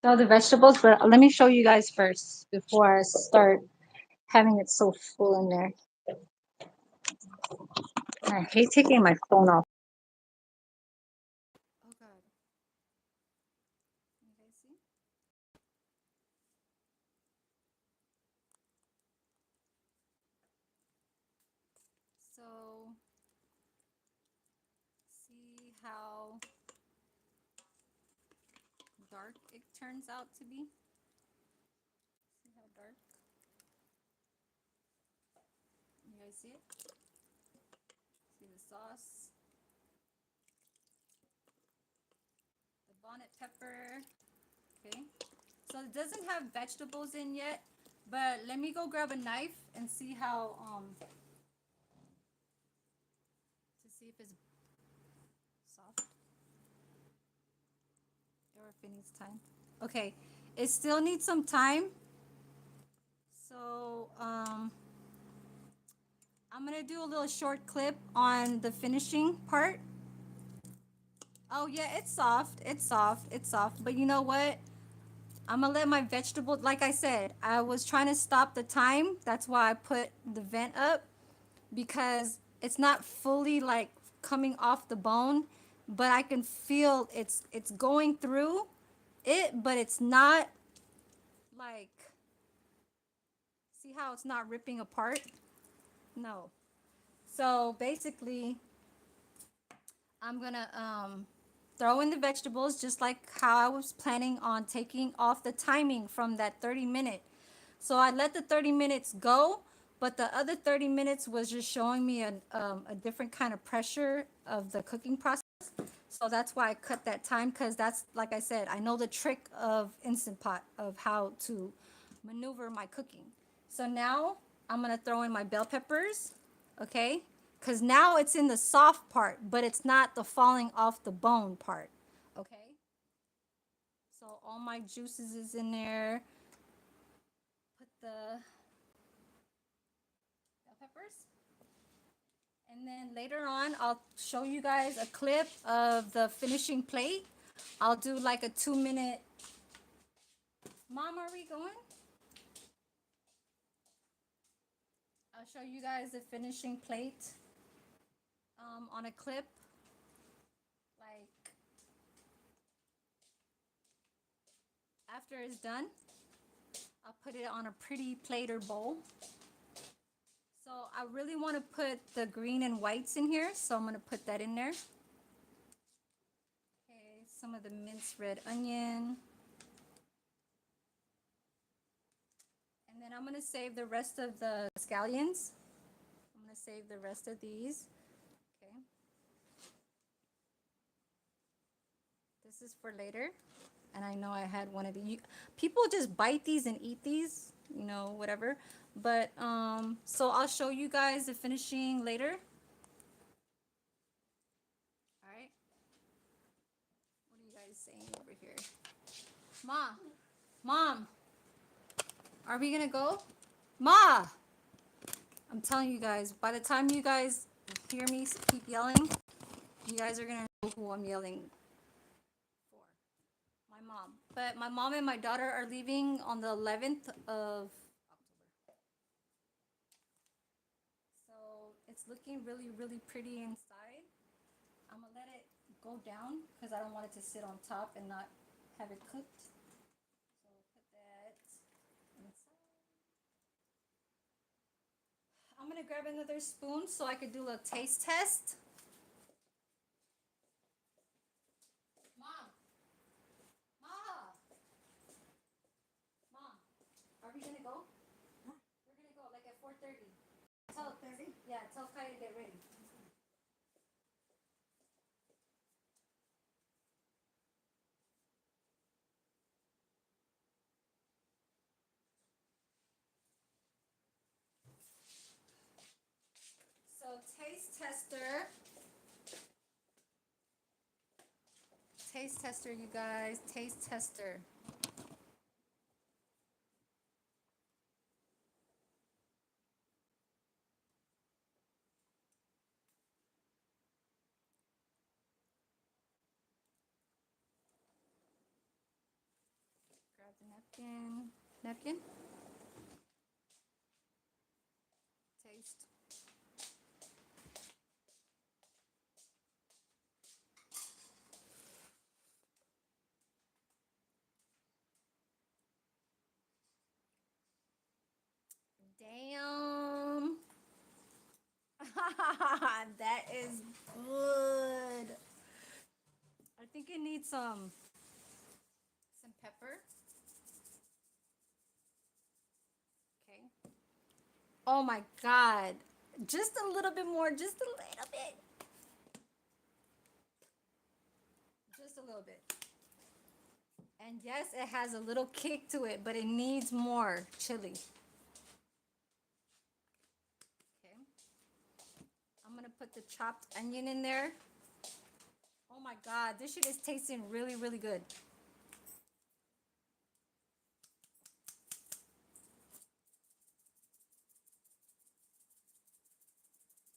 So the vegetables, but let me show you guys first before I start having it so full in there. I hate taking my phone off. Oh God. You guys see? So see how dark it turns out to be. See how dark? You guys see it? See the sauce, the bonnet pepper. Okay. So it doesn't have vegetables in yet, but let me go grab a knife and see how to see if it's soft or if it needs time. Okay. It still needs some time. So I'm gonna do a little short clip on the finishing part. Oh yeah, it's soft. It's soft. It's soft. But you know what? I'm gonna let my vegetable, like I said, I was trying to stop the time. That's why I put the vent up because it's not fully like coming off the bone, but I can feel it's going through it, but it's not like, see how it's not ripping apart? No. So basically, I'm gonna throw in the vegetables just like how I was planning on taking off the timing from that 30-minute. So I let the 30 minutes go, but the other 30 minutes was just showing me a different kind of pressure of the cooking process. So that's why I cut that time because that's, like I said, I know the trick of Instant Pot of how to maneuver my cooking. So now I'm gonna throw in my bell peppers, okay? Because now it's in the soft part, but it's not the falling off the bone part, okay? So all my juices is in there. Put the bell peppers. And then later on, I'll show you guys a clip of the finishing plate. I'll do like a 2-minute. Mom, are we going? I'll show you guys the finishing plate on a clip. Like after it's done, I'll put it on a pretty plate or bowl. So I really want to put the green and whites in here, so I'm going to put that in there. Okay, some of the minced red onion. And then I'm going to save the rest of the scallions. I'm going to save the rest of these. Okay. This is for later. And I know I had one of these. People just bite these and eat these, you know, whatever. But so I'll show you guys the finishing later. All right. What are you guys saying over here? Mom, are we gonna go? Ma, I'm telling you guys, by the time you guys hear me keep yelling, you guys are gonna know who I'm yelling for. My mom. But my mom and my daughter are leaving on the 11th of October. So it's looking really, really pretty inside. I'm gonna let it go down because I don't want it to sit on top and not have it cooked. So put that inside. I'm gonna grab another spoon so I could do a taste test. Mom, Ma, Mom, are we gonna go? We're gonna go like at 4:30. Tell 30? Yeah, tell Kai to get ready. So taste tester, you guys, taste tester. napkin. Napkin. Taste. Damn. That is good. I think it needs some pepper. Okay. Oh my god. Just a little bit more, just a little bit. Just a little bit. And yes, it has a little kick to it, but it needs more chili. Okay. I'm gonna put the chopped onion in there. Oh my god, this shit is tasting really, really good.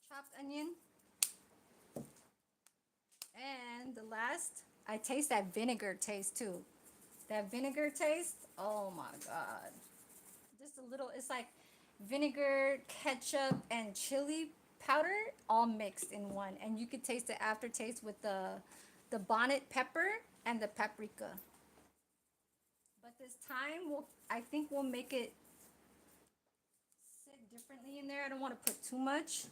Chopped onion. And the last, I taste that vinegar taste too. That vinegar taste, oh my god. Just a little, it's like vinegar, ketchup, and chili powder all mixed in one. And you could taste the aftertaste with the bonnet pepper and the paprika. But this time, I think we'll make it sit differently in there. I don't want to put too much.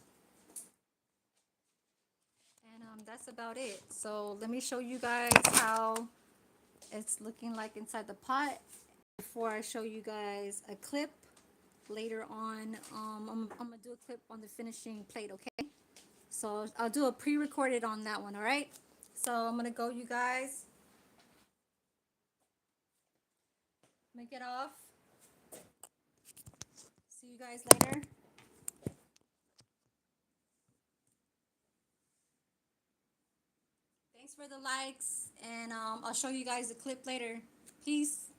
And that's about it. So let me show you guys how it's looking like inside the pot before I show you guys a clip later on. I'm gonna do a clip on the finishing plate, okay? So I'll do a pre-recorded on that one, all right? So I'm gonna go, you guys. Make it off. See you guys later. Thanks for the likes, and I'll show you guys the clip later. Peace.